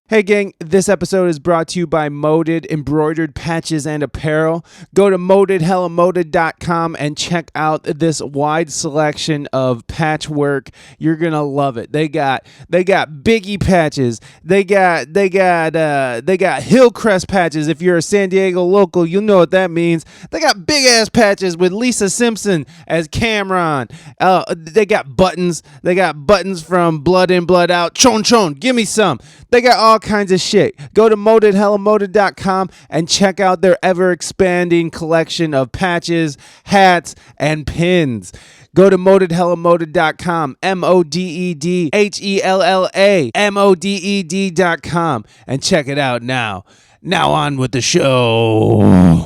Hey gang, this episode is brought to you by Moded Embroidered Patches and Apparel. Go to modedhellamoded.com and check out this wide selection of patchwork. You're gonna love it. They got Biggie patches. They got Hillcrest patches. If you're a San Diego local, you know what that means. They got big ass patches with Lisa Simpson as Cameron. They got buttons. They got buttons from Blood In, Blood Out. Chon Chon, give me some. They got all kinds of shit. Go to modedhellamoded.com and check out their ever-expanding collection of patches, hats, and pins. Go to modedhellamoded.com, modedhellamoded.com, and check it out now. Now on with the show.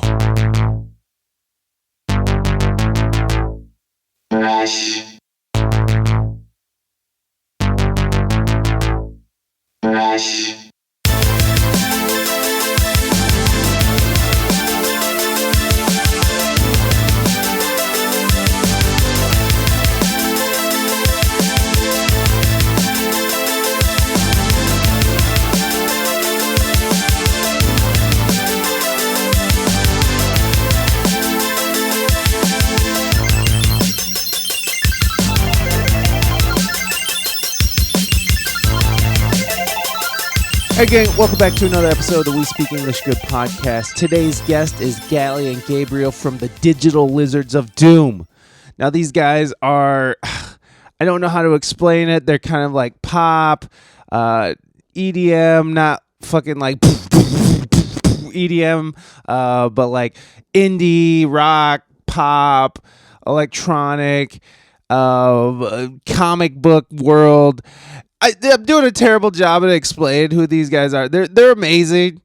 Hey gang, welcome back to another episode of the We Speak English Good podcast. Today's guest is Gallie and Gabriel from the Digital Lizards of Doom. Now these guys are, I don't know how to explain it. They're kind of like pop, EDM, not fucking like EDM, but like indie, rock, pop, electronic, comic book world. I'm doing a terrible job at explaining who these guys are. They're amazing.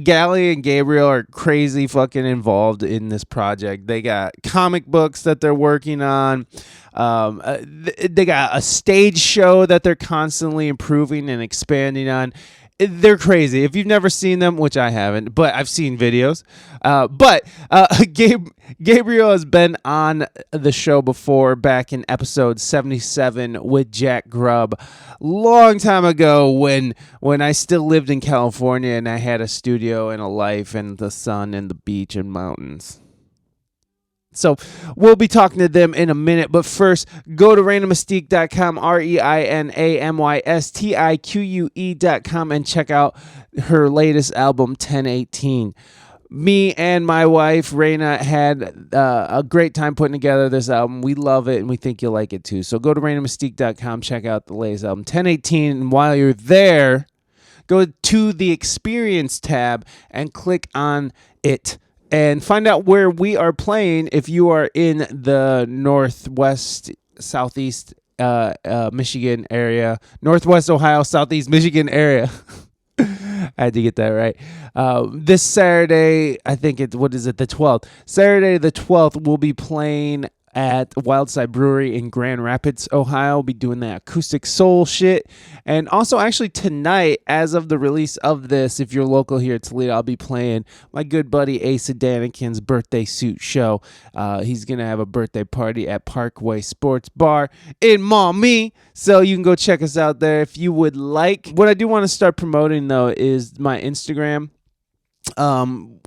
Gallie and Gabriel are crazy fucking involved in this project. They got comic books that they're working on. They got a stage show that they're constantly improving and expanding on. They're crazy. If you've never seen them, which I haven't, but I've seen videos. Gabriel has been on the show before, back in episode 77 with Jack Grubb, long time ago when I still lived in California and I had a studio and a life and the sun and the beach and mountains. So we'll be talking to them in a minute, but first, go to ReinaMystique.com, ReinaMystique.com, and check out her latest album, 1018. Me and my wife, Reina, had a great time putting together this album. We love it, and we think you'll like it too. So go to ReinaMystique.com, check out the latest album, 1018, and while you're there, go to the Experience tab and click on it. And find out where we are playing if you are in the northwest, southeast Michigan area. Northwest Ohio, southeast Michigan area. I had to get that right. This Saturday, I think the 12th. Saturday the 12th, we'll be playing at Wildside Brewery in Grand Rapids, Ohio. We'll be doing that acoustic soul shit. And also, actually, tonight, as of the release of this, if you're local here at Toledo, I'll be playing my good buddy Asa Danikin's birthday suit show. He's going to have a birthday party at Parkway Sports Bar in Maumee. So you can go check us out there if you would like. What I do want to start promoting, though, is my Instagram.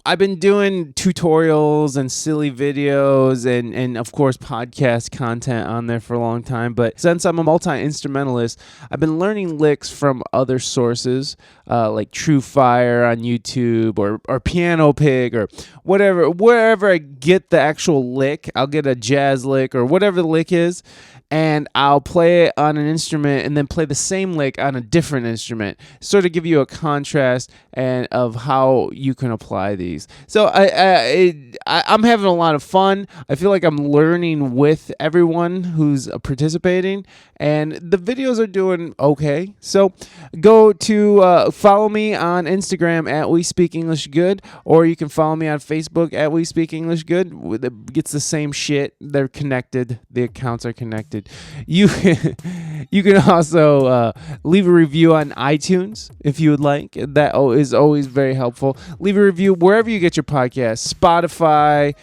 I've been doing tutorials and silly videos and of course podcast content on there for a long time, but since I'm a multi-instrumentalist, I've been learning licks from other sources, like True Fire on YouTube or Piano Pig or whatever. Wherever I get the actual lick, I'll get a jazz lick or whatever the lick is, and I'll play it on an instrument and then play the same lick on a different instrument, sort of give you a contrast and of how you can apply these. So I'm having a lot of fun. I feel like I'm learning with everyone who's participating, and the videos are doing okay. So go to follow me on Instagram at We Speak English Good, or you can follow me on Facebook at We Speak English Good. It gets the same shit. They're connected. The accounts are connected. You can also leave a review on iTunes if you would like. That is always very helpful. Leave a review wherever you get your podcast. Spotify,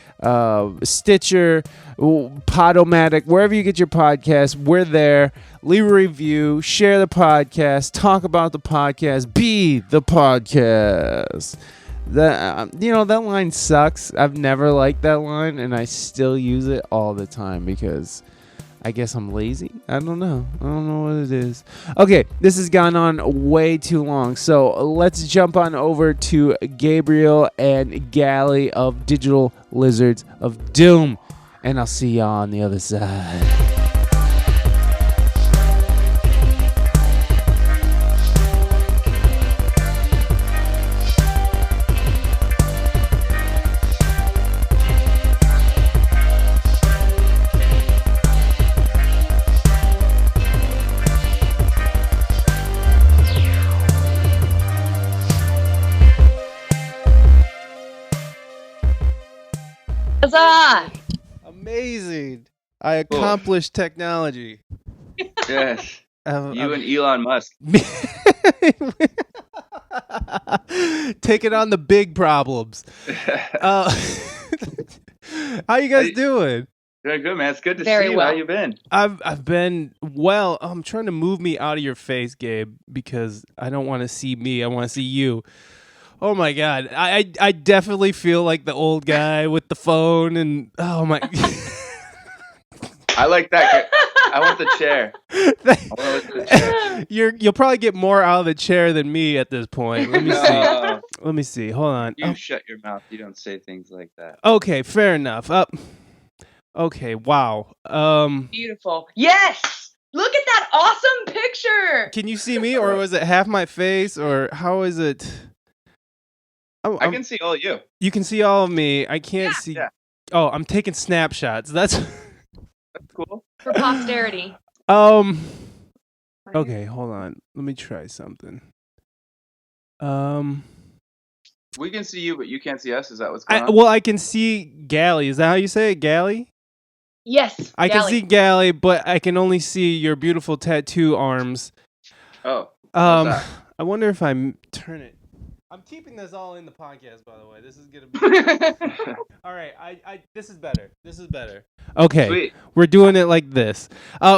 Stitcher, Podomatic, wherever you get your podcast, we're there. Leave a review, share the podcast, talk about the podcast, be the podcast. That that line sucks. I've never liked that line, and I still use it all the time because I guess I'm lazy. I don't know what it is. Okay, this has gone on way too long, so let's jump on over to Gabriel and Gallie of Digital Lizards of Doom, and I'll see y'all on the other side. Huzzah! Amazing. I accomplished technology. Yes. You and Elon Musk. Taking on the big problems. How you guys doing? Doing good, man. It's good to Very see you. well. How you been? I've been well. I'm trying to move me out of your face, Gabe, because I don't want to see me. I want to see you. Oh my God. I definitely feel like the old guy with the phone and oh my. I like that. I want the chair. You'll probably get more out of the chair than me at this point. Let me see. Let me see. Hold on. You shut your mouth. You don't say things like that. Okay, fair enough. Okay, wow. Beautiful. Yes! Look at that awesome picture! Can you see me, or was it half my face, or how is it? I can see all of you. You can see all of me. I can't see. Yeah. Oh, I'm taking snapshots. That's cool. For posterity. Okay, hold on. Let me try something. We can see you, but you can't see us. Is that what's going on? Well, I can see Gallie. Is that how you say it, Gallie? Yes. I can see Gallie, but I can only see your beautiful tattoo arms. Oh. I wonder if I turn it. I'm keeping this all in the podcast, by the way. This is gonna be all right. I this is better. This is better. Okay, Sweet. We're doing it like this.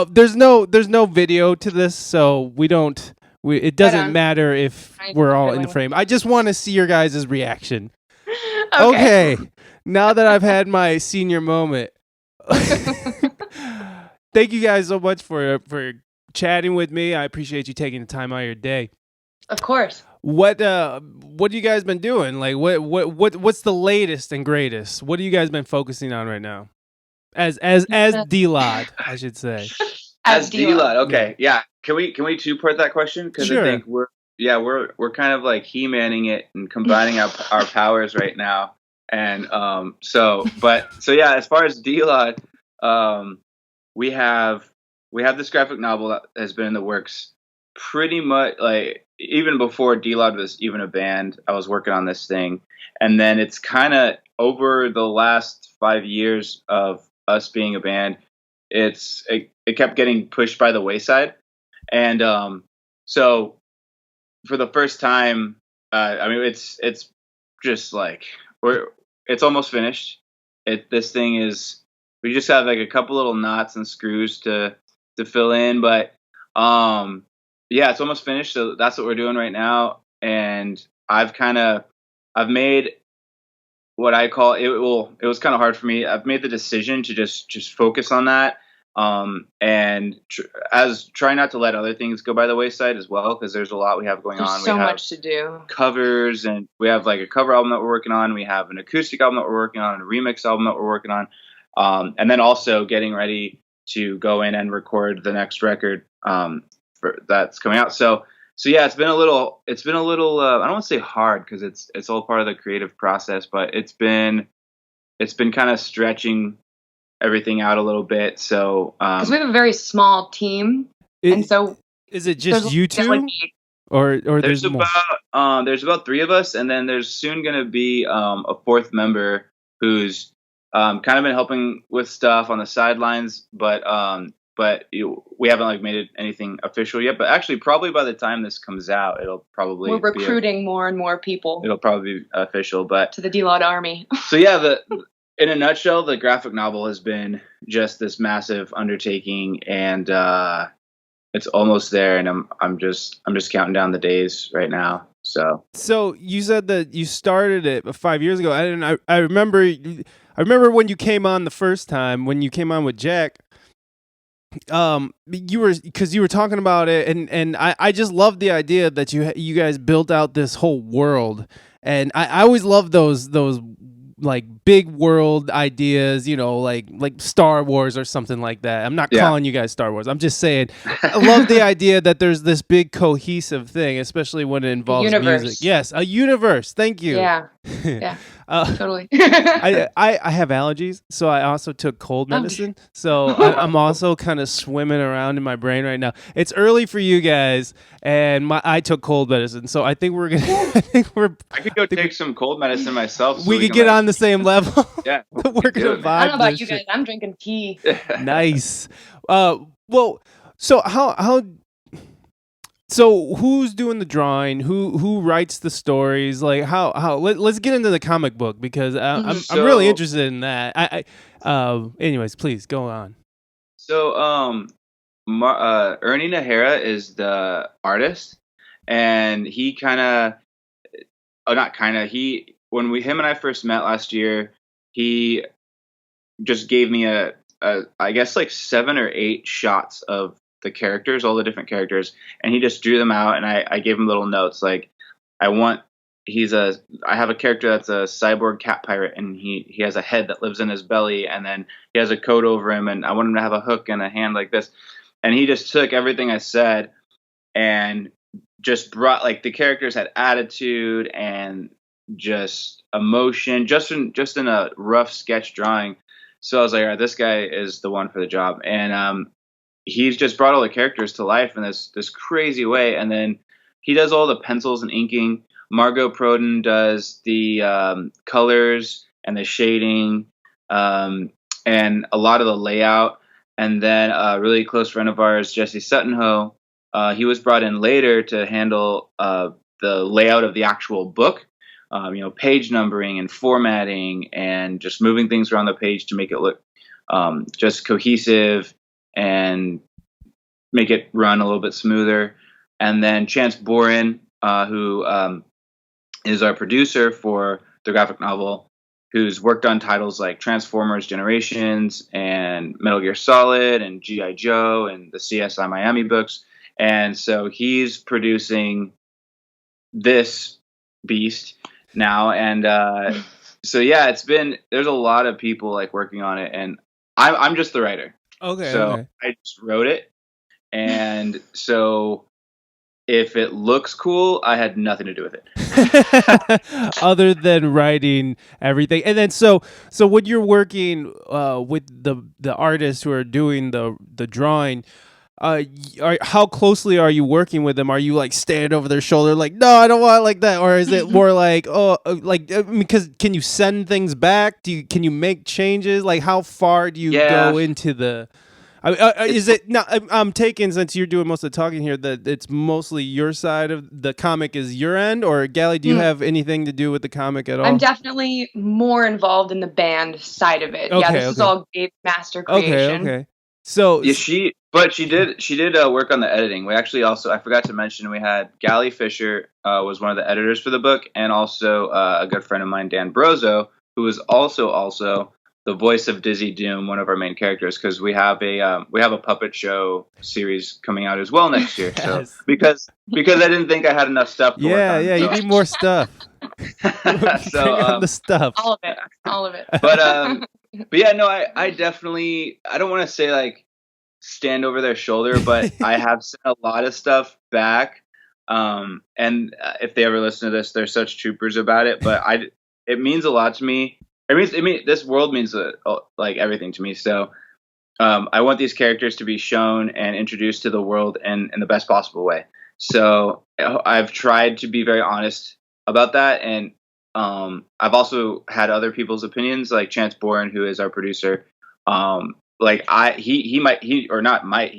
There's no video to this, so we don't. It doesn't matter if we're all in the frame. I just want to see your guys' reaction. Okay. Now that I've had my senior moment, thank you guys so much for chatting with me. I appreciate you taking the time out of your day. Of course. What have you guys been doing? Like what's the latest and greatest? What have you guys been focusing on right now? As DLOD, I should say. As DLOD. Okay. Yeah. Can we two-part that question? Because sure. I think we're kind of like he-manning it and combining our powers right now. And so yeah, as far as DLOD, we have this graphic novel that has been in the works pretty much, like, even before DLOD was even a band. I was working on this thing, and then it's kind of over the last 5 years of us being a band, it kept getting pushed by the wayside. And so for the first time, I mean, it's just like it's almost finished. This thing is, we just have like a couple little knots and screws to fill in, but yeah, it's almost finished. So that's what we're doing right now. And I've made what I call it. Well, it was kind of hard for me. I've made the decision to just focus on that. And try not to let other things go by the wayside as well, because there's a lot we have going on. So much to do. Covers, and we have like a cover album that we're working on. We have an acoustic album that we're working on, and a remix album that we're working on. And then also getting ready to go in and record the next record that's coming out. So yeah, it's been a little I don't want to say hard, because it's all part of the creative process, but it's been kind of stretching everything out a little bit. So because we have a very small team, and so is it just you two, or there's more? There's about 3 of us, and then there's soon going to be a 4th member who's kind of been helping with stuff on the sidelines, but but we haven't like made it anything official yet. But actually, probably by the time this comes out, we're recruiting more and more people. It'll probably be official, but to the DLOD army. So yeah, in a nutshell, the graphic novel has been just this massive undertaking, and it's almost there, and I'm just counting down the days right now. So you said that you started it 5 years ago. I remember when you came on the first time, when you came on with Jack. You were talking about it, and I just love the idea that you guys built out this whole world, and I always love those like big world ideas, like Star Wars or something like that. I'm not calling you guys Star Wars. I'm just saying I love the idea that there's this big cohesive thing, especially when it involves music. Yes, a universe. Thank you. Yeah. Yeah. Totally. I have allergies, so I also took cold medicine. So I'm also kind of swimming around in my brain right now. It's early for you guys, and I took cold medicine. So I think we're gonna. I could go take some cold medicine myself. So we could get on the same level. Yeah, we're gonna vibe. I don't know about you guys. I'm drinking tea. Nice. Well, so how? So who's doing the drawing? Who writes the stories? Like how? Let's get into the comic book because I'm really interested in that. Anyways, please go on. So Ernie Nahara is the artist, and he when him and I first met last year, he just gave me I guess like 7 or 8 shots of the characters, all the different characters, and he just drew them out, and I gave him little notes like I have a character that's a cyborg cat pirate, and he has a head that lives in his belly, and then he has a coat over him, and I want him to have a hook and a hand like this. And he just took everything I said and just brought, like, the characters had attitude and just emotion, just in a rough sketch drawing. So I was like, all right, this guy is the one for the job. And he's just brought all the characters to life in this crazy way. And then he does all the pencils and inking. Margot Proden does the colors and the shading and a lot of the layout. And then a really close friend of ours, Jesse Suttonho, he was brought in later to handle the layout of the actual book, page numbering and formatting and just moving things around the page to make it look just cohesive and make it run a little bit smoother. And then Chance Boren, who is our producer for the graphic novel, who's worked on titles like Transformers Generations and Metal Gear Solid and G.I. Joe and the CSI Miami books. And so he's producing this beast now. And so, yeah, there's a lot of people like working on it, and I'm just the writer. Okay. So okay. I just wrote it. And so if it looks cool, I had nothing to do with it. Other than writing everything. And then so when you're working with the artists who are doing the drawing, how closely are you working with them? Are you like standing over their shoulder like, no, I don't want it like that? Or is it more like, because can you send things back? Can you make changes? Like how far do you go into the... is it now? I'm taking, since you're doing most of the talking here, that it's mostly your side of the comic is your end, or Gallie, do you have anything to do with the comic at all? I'm definitely more involved in the band side of it. Okay, this is all Gabe's master creation. Okay. So yeah, she did work on the editing. We actually also, I forgot to mention, we had Gallie Fisher was one of the editors for the book, and also a good friend of mine, Dan Brozo, who is also the voice of Dizzy Doom, one of our main characters, because we have a puppet show series coming out as well next year. So because I didn't think I had enough stuff to work on. Yeah, you need more stuff. So the stuff. All of it. But yeah, no, I definitely, I don't want to say like stand over their shoulder, but I have sent a lot of stuff back. And if they ever listen to this, they're such troopers about it. But it means a lot to me. It means this world means like everything to me. So I want these characters to be shown and introduced to the world in the best possible way. So I've tried to be very honest about that. And I've also had other people's opinions, like Chance Boren, who is our producer. he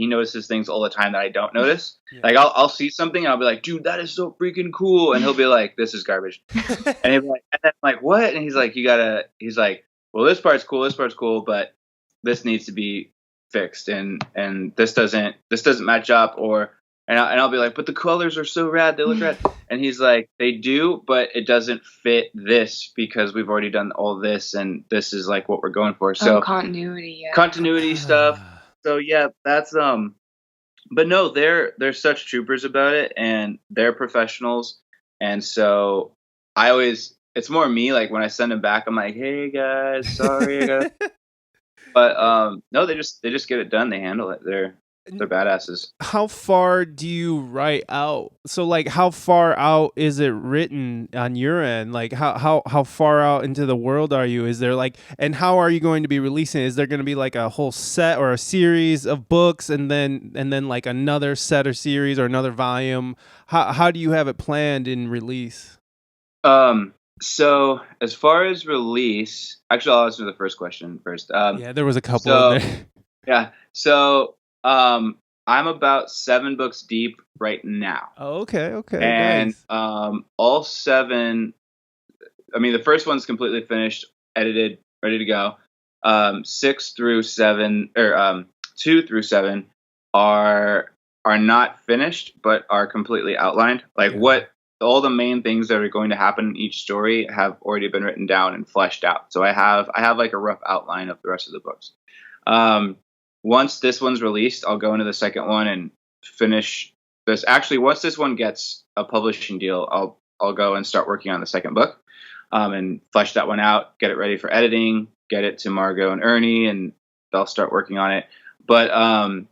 notices things all the time that I don't notice. Yeah. Like I'll see something and I'll be like, dude, that is so freaking cool, and he'll be like, this is garbage, and he'll be like, and then I'm like, what? And he's like, he's like, well, this part's cool, but this needs to be fixed, and this doesn't match up, and I'll be like, but the colors are so rad, they look rad, and he's like, they do, but it doesn't fit this because we've already done all this, and this is like what we're going for. So continuity stuff. So yeah, that's but no, they're such troopers about it, and they're professionals, and so it's more me, like when I send them back, I'm like, hey guys, sorry, I got but no, they just get it done. They handle it. They're badasses. How far do you write out? So like, how far out is it written on your end? Like how far out into the world are you? Is there like, and how are you going to be releasing? Is there going to be like a whole set or a series of books, and then like another set or series or another volume? How do you have it planned in release? So as far as release, actually, I'll answer the first question first. Yeah, there was a couple in there. Yeah. So I'm about 7 books deep right now. Oh, okay. And nice. All 7. I mean, the first one's completely finished, edited, ready to go. 6 through 7, or 2 through 7 are not finished, but are completely outlined. Like what all the main things that are going to happen in each story have already been written down and fleshed out. So I have like a rough outline of the rest of the books. Once this one's released, I'll go into the second one and finish this. Actually, once this one gets a publishing deal, I'll go and start working on the second book, and flesh that one out, get it ready for editing, get it to Margot and Ernie, and they'll start working on it. But and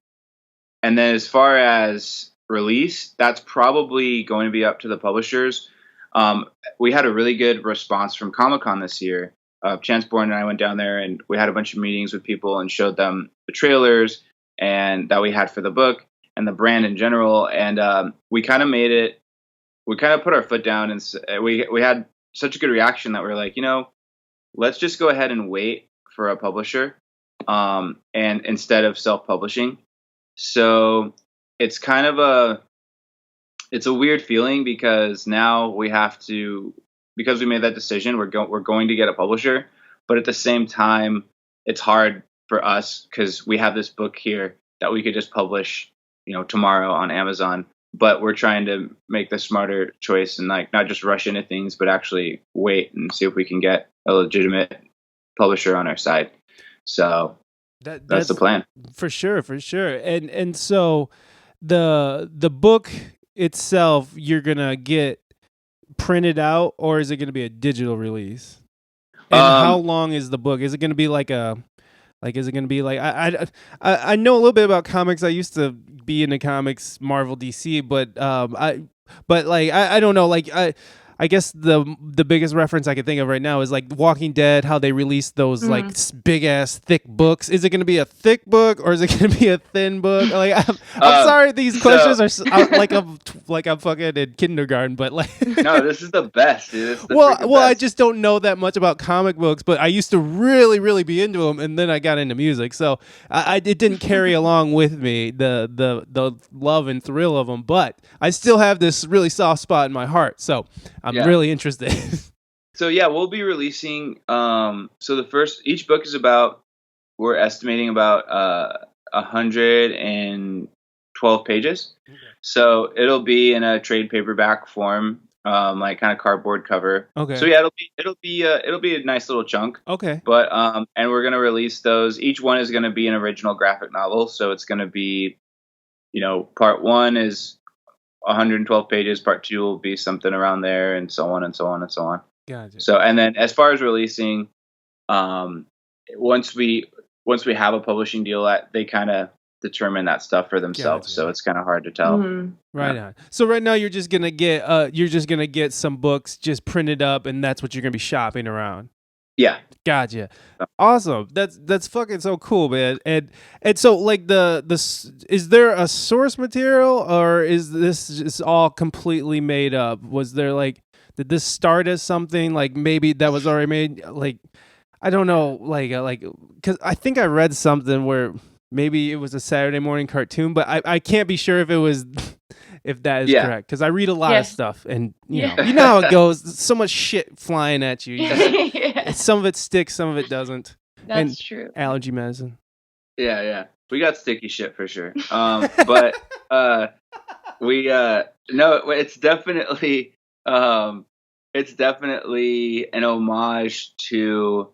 then as far as release, that's probably going to be up to the publishers. We had a really good response from Comic-Con this year. Chance Bourne and I went down there, and we had a bunch of meetings with people and showed them the trailers and that we had for the book and the brand in general. And we kind of put our foot down, and we had such a good reaction that we were like, let's just go ahead and wait for a publisher, and instead of self-publishing. So it's kind of it's a weird feeling, because now we have to, because we made that decision, we're going to get a publisher, but at the same time, it's hard for us because we have this book here that we could just publish, tomorrow on Amazon, but we're trying to make the smarter choice and like not just rush into things, but actually wait and see if we can get a legitimate publisher on our side. So that's the plan. For sure. And so the book itself, you're gonna get printed out, or is it gonna be a digital release? And how long is the book? Is it gonna be like I know a little bit about comics. I used to be into comics, Marvel, DC, but I don't know. I guess the biggest reference I can think of right now is like Walking Dead, how they released those like big ass thick books. Is it going to be a thick book, or is it going to be a thin book? Like I'm sorry, these questions are like I'm fucking in kindergarten, but like no, this is the best, dude. Well, I just don't know that much about comic books, but I used to really, really be into them, and then I got into music, so it didn't carry along with me the love and thrill of them. But I still have this really soft spot in my heart, so I'm really interested. So yeah, we'll be releasing. So each book is we're estimating about 112 pages. Okay. So it'll be in a trade paperback form, like kind of cardboard cover. Okay. So yeah, it'll be a nice little chunk. Okay. But and we're gonna release those. Each one is gonna be an original graphic novel. So it's gonna be, part 1 is 112 pages, part 2 will be something around there, and so on and so on and so on. Gotcha. So, and then as far as releasing, once we have a publishing deal, they kind of determine that stuff for themselves. Gotcha. So it's kind of hard to tell. Mm-hmm. Right on. So right now you're just gonna get some books just printed up, and that's what you're gonna be shopping around. Yeah. Gotcha. Awesome. That's fucking so cool, man. And so like is there a source material, or is this just all completely made up? Was there did this start as something like maybe that was already made? Like I don't know, like, because I think I read something where maybe it was a Saturday morning cartoon, but I can't be sure if it was if that is correct, because I read a lot of stuff, and you know how it goes. So much shit flying at you. Some of it sticks, some of it doesn't. That's true. Allergy medicine. Yeah. We got sticky shit for sure. But we no, it's definitely an homage to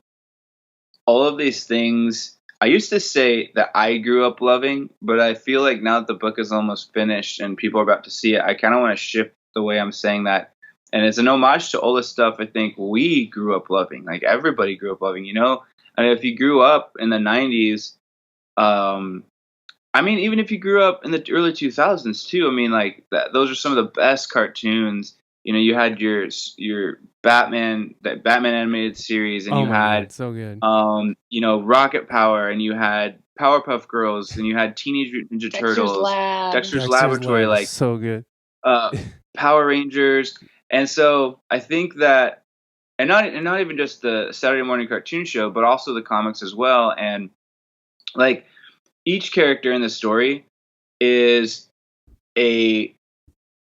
all of these things I used to say that I grew up loving, but I feel like now that the book is almost finished and people are about to see it, I kind of want to shift the way I'm saying that. And it's an homage to all the stuff I think we grew up loving, like everybody grew up loving, you know? And if you grew up in the 90s, I mean, even if you grew up in the early 2000s too, I mean, like those are some of the best cartoons. You know, you had your Batman, that Batman animated series, and you had so good. You know, Rocket Power, and you had Powerpuff Girls, and you had Teenage Mutant Ninja Turtles, Dexter's Laboratory, like so good. Power Rangers, and so I think that, and not even just the Saturday morning cartoon show, but also the comics as well, and like each character in the story is a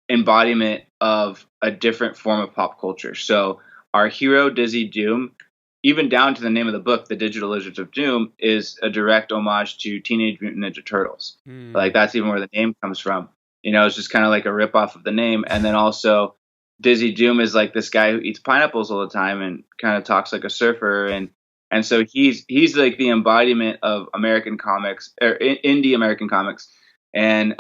embodiment of a different form of pop culture. So our hero, Dizzy Doom, even down to the name of the book, The Digital Lizards of Doom, is a direct homage to Teenage Mutant Ninja Turtles. Like that's even where the name comes from. You know, it's just kind of like a ripoff of the name. And then also Dizzy Doom is like this guy who eats pineapples all the time and kind of talks like a surfer. And so he's like the embodiment of American comics, or indie American comics. And,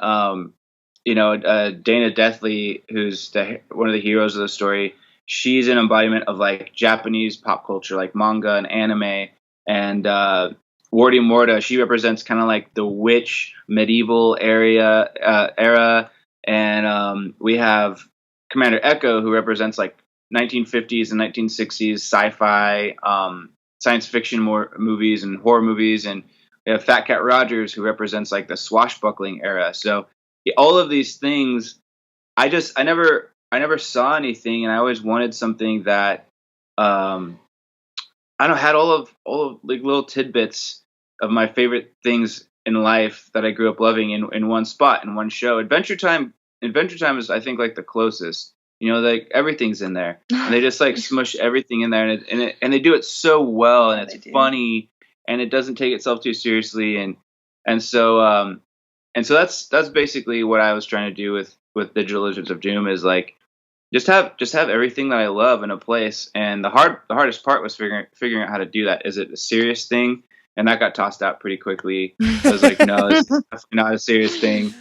you know, Dana Deathley, who's one of the heroes of the story, she's an embodiment of like Japanese pop culture, like manga and anime. And Wardy Morta, she represents kind of like the witch medieval era. And we have Commander Echo, who represents like 1950s and 1960s sci-fi, science fiction movies and horror movies. And we have Fat Cat Rogers, who represents like the swashbuckling era. So all of these things, I never saw anything, and I always wanted something that I don't know, had all of like little tidbits of my favorite things in life that I grew up loving in one spot, in one show. Adventure Time is, I think, like the closest. You know, like everything's in there, and they just like smush everything in there, and they do it so well, and it's funny, and it doesn't take itself too seriously, and so that's basically what I was trying to do with Digital Lizards of Doom, is like just have everything that I love in a place. And the hardest part was figuring out how to do that. Is it a serious thing? And that got tossed out pretty quickly. I was like, no, this is definitely not a serious thing.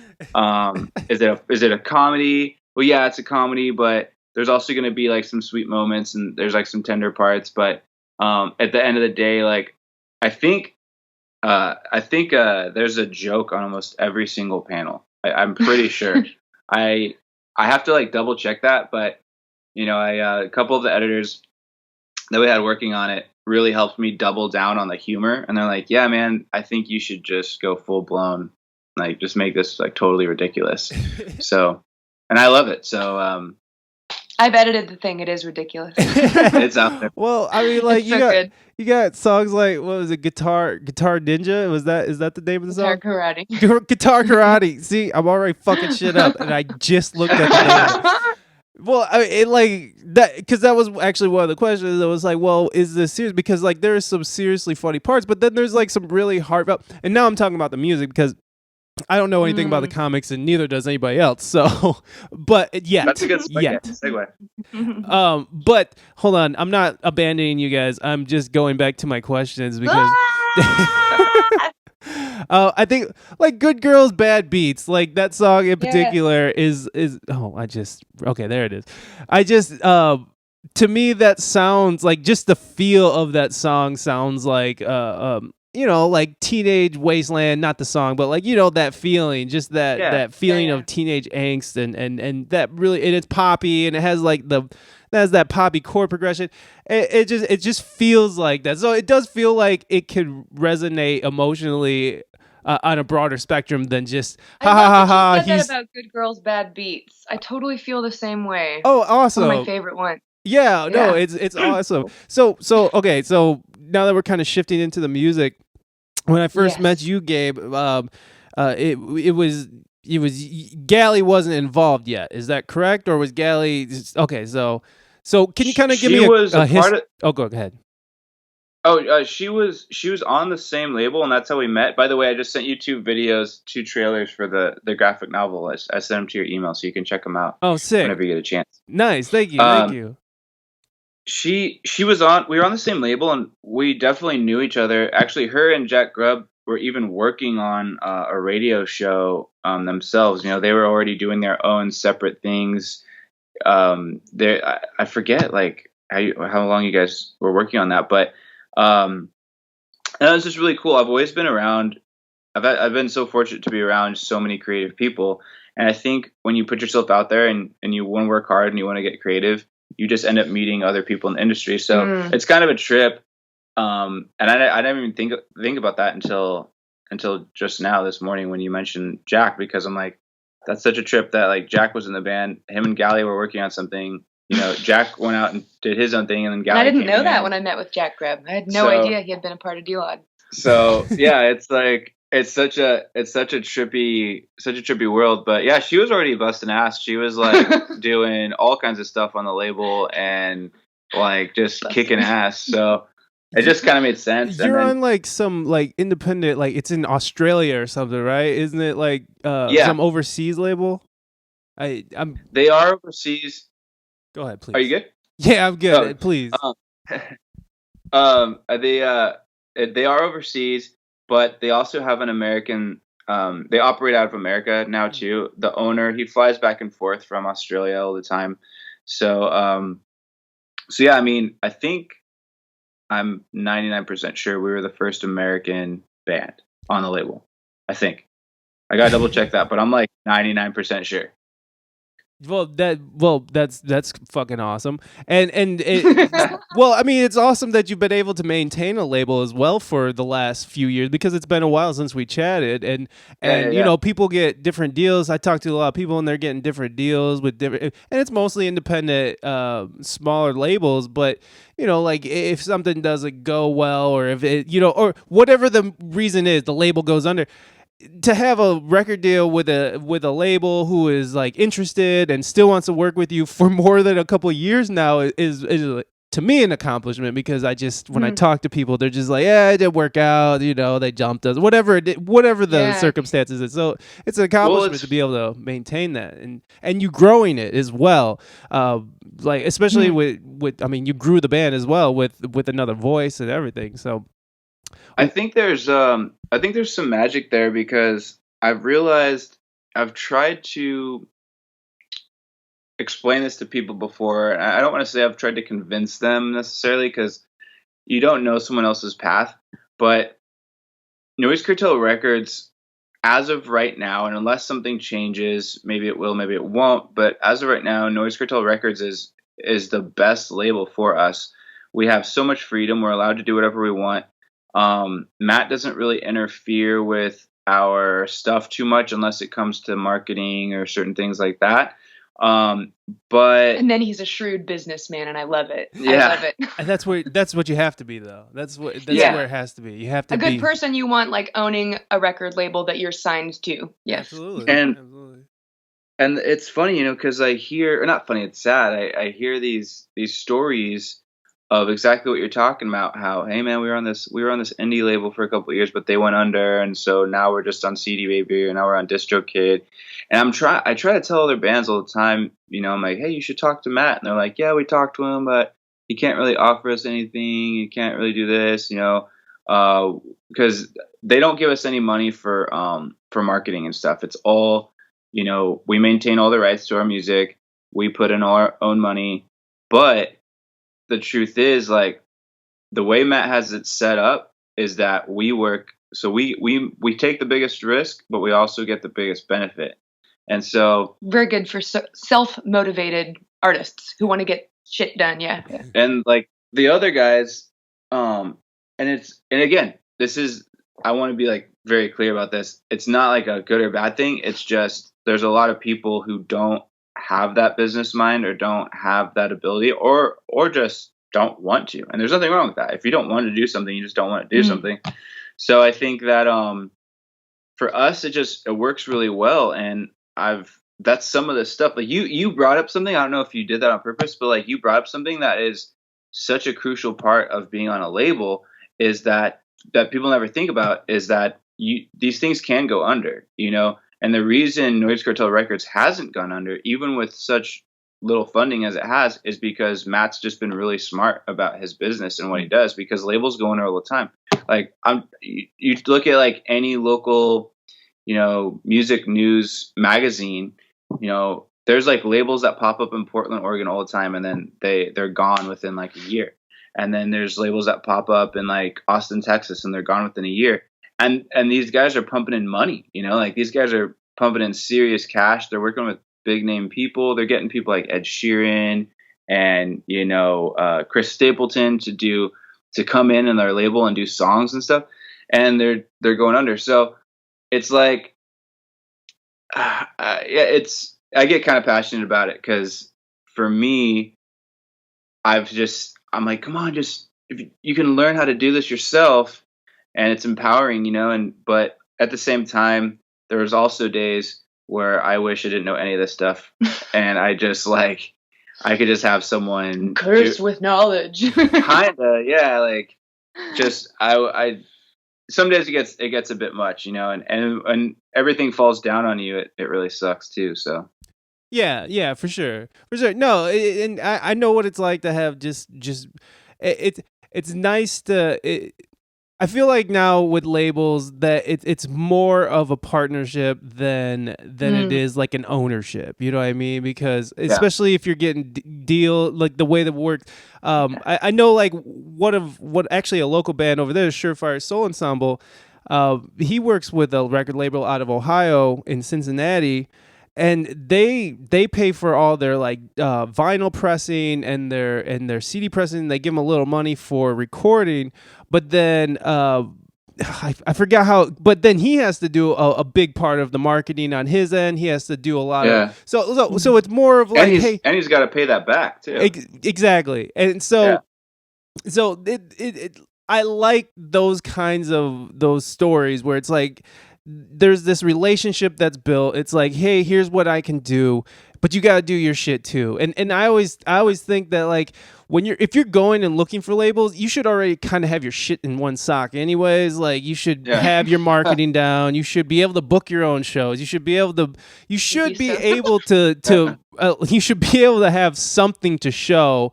Is it a comedy? Well, yeah, it's a comedy, but there's also going to be like some sweet moments, and there's like some tender parts. But at the end of the day, like I think there's a joke on almost every single panel. I'm pretty sure. I have to like double check that, but you know, a couple of the editors that we had working on it really helped me double down on the humor, and they're like, "Yeah, man, I think you should just go full blown, like just make this like totally ridiculous." So, and I love it. So, I've edited the thing. It is ridiculous. It's out there. Well, I mean, like It's you got songs like, what was it, Guitar Ninja? Is that the name of the song? Guitar Karate. Guitar Karate. See, I'm already fucking shit up, and I just looked at the name. Well, I mean, it like that, because that was actually one of the questions. It was like, well, is this serious? Because like there is some seriously funny parts, but then there's like some really heartfelt. And now I'm talking about the music, because I don't know anything about the comics, and neither does anybody else. So, but yet, that's a good segue. But hold on, I'm not abandoning you guys. I'm just going back to my questions, because I think like Good Girls Bad Beats, like that song in particular is okay, there it is. I just to me that sounds like, just the feel of that song sounds like you know, like Teenage Wasteland, not the song, but like, you know, that feeling, just that feeling of teenage angst, and that really, and it's poppy, and it has like that poppy chord progression. It just feels like that. So it does feel like it could resonate emotionally on a broader spectrum than just ha ha ha ha. You said that about Good Girls Bad Beats. I totally feel the same way. Oh, awesome! One of my favorite ones. Yeah, no, it's awesome. So okay, so now that we're kind of shifting into the music, when I first Yes. met you, Gabe, it was Gallie wasn't involved yet. Is that correct, or was Gallie? Okay, so can you kind of give She me was a part of. Oh, go ahead. Oh, she was on the same label, and that's how we met. By the way, I just sent you 2 videos, 2 trailers for the graphic novel. I sent them to your email, so you can check them out. Oh, sick! Whenever you get a chance. Nice, thank you, thank you. She was on. We were on the same label, and we definitely knew each other. Actually, her and Jack Grubb were even working on a radio show themselves. They were already doing their own separate things. I forget like how long you guys were working on that, but and it was just really cool. I've always been around. I've been so fortunate to be around so many creative people, and I think when you put yourself out there and you want to work hard and you want to get creative, you just end up meeting other people in the industry. So it's kind of a trip. And I didn't even think about that until just now this morning when you mentioned Jack, because I'm like, that's such a trip that like Jack was in the band, him and Gallie were working on something. Jack went out and did his own thing, and then Gallie. I didn't came know that in. when I met with Jack Grubb. I had no idea he had been a part of DLOD. So yeah, it's like it's such a trippy world. But yeah, she was already busting ass. She was like doing all kinds of stuff on the label and like just kicking ass. So it just kind of made sense. You're on like some like independent, like it's in Australia or something, right? Isn't it like some overseas label? They are overseas. Go ahead, please. Are you good? Yeah, I'm good. Please. They are overseas, but they also have an American. They operate out of America now too. The owner, he flies back and forth from Australia all the time. So yeah, I mean, I think I'm 99% sure we were the first American band on the label. I think I gotta double check that, but I'm like 99% sure. Well, that's fucking awesome, and well, I mean, it's awesome that you've been able to maintain a label as well for the last few years, because it's been a while since we chatted, and you know, people get different deals. I talk to a lot of people, and they're getting different deals with different, and it's mostly independent, smaller labels, but you know, like if something doesn't go well, or if it, you know, or whatever the reason is, the label goes under. To have a record deal with a label who is like interested and still wants to work with you for more than a couple of years now is to me an accomplishment, because I just when I talk to people, they're just like, yeah, it didn't work out, you know, they jumped us, whatever the circumstances is. So it's an accomplishment to be able to maintain that, and you growing it as well, like especially with I mean, you grew the band as well with another voice and everything. So I think there's some magic there, because I've realized I've tried to explain this to people before. I don't want to say I've tried to convince them necessarily, because you don't know someone else's path, but Noise Cartel Records, as of right now, and unless something changes, maybe it will, maybe it won't, but as of right now, Noise Cartel Records is the best label for us. We have so much freedom. We're allowed to do whatever we want. Matt doesn't really interfere with our stuff too much unless it comes to marketing or certain things like that. But and then he's a shrewd businessman, and I love it. Yeah. I love it. And that's what you have to be, though. That's where it has to be. You have to be a good person. You want like owning a record label that you're signed to. Yes, absolutely. Absolutely. And it's funny, you know, because I hear, or not funny, it's sad. I hear these stories of exactly what you're talking about. How, hey man, we were on this indie label for a couple of years, but they went under, and so now we're just on CD Baby, or now we're on DistroKid. And I try to tell other bands all the time, you know, I'm like, hey, you should talk to Matt, and they're like, yeah, we talked to him, but he can't really offer us anything. He can't really do this, you know, because they don't give us any money for marketing and stuff. It's all, you know, we maintain all the rights to our music. We put in all our own money, but the truth is, like, the way Matt has it set up is that we work, so we take the biggest risk, but we also get the biggest benefit. And so very good for self-motivated artists who want to get shit done. Yeah. And like the other guys, and again, this is, I want to be like very clear about this. It's not like a good or bad thing. It's just, there's a lot of people who don't have that business mind, or don't have that ability, or just don't want to, and there's nothing wrong with that. If you don't want to do something, you just don't want to do something. So I think that for us, it works really well, and that's some of the stuff. Like you brought up something. I don't know if you did that on purpose, but like you brought up something that is such a crucial part of being on a label, is that people never think about, is that these things can go under, and the reason Noise Cartel Records hasn't gone under, even with such little funding as it has, is because Matt's just been really smart about his business and what he does, because labels go under all the time. Like you look at like any local, music news magazine, there's like labels that pop up in Portland, Oregon all the time, and then they're gone within like a year. And then there's labels that pop up in like Austin, Texas, and they're gone within a year. And these guys are pumping in money, like these guys are pumping in serious cash. They're working with big name people. They're getting people like Ed Sheeran and, Chris Stapleton to come in their label and do songs and stuff. And they're going under. So it's like, I get kind of passionate about it, because for me, I'm like, come on, just if you can learn how to do this yourself, and it's empowering, but at the same time, there was also days where I wish I didn't know any of this stuff, and I just like, I could just have someone cursed with knowledge. Kinda, yeah, like just I some days it gets a bit much, and when everything falls down on you, it really sucks too. So yeah, for sure. No, and I know what it's like to have just it's nice to. I feel like now with labels that it's more of a partnership than it is like an ownership. You know what I mean? Because especially if you're getting deal, like the way that works. I know like what actually a local band over there is Surefire Soul Ensemble. He works with a record label out of Ohio in Cincinnati. And they pay for all their like vinyl pressing and their CD pressing. They give them a little money for recording, but then I forgot how. But then he has to do a big part of the marketing on his end. He has to do a lot of. So it's more of like, and he's got to pay that back too. Exactly, and so I like those kinds of those stories where it's like, there's this relationship that's built. It's like, hey, here's what I can do, but you got to do your shit too. And I always think that like if you're going and looking for labels, you should already kind of have your shit in one sock anyways. Like you should have your marketing down. You should be able to book your own shows. You should be able to you should be able to have something to show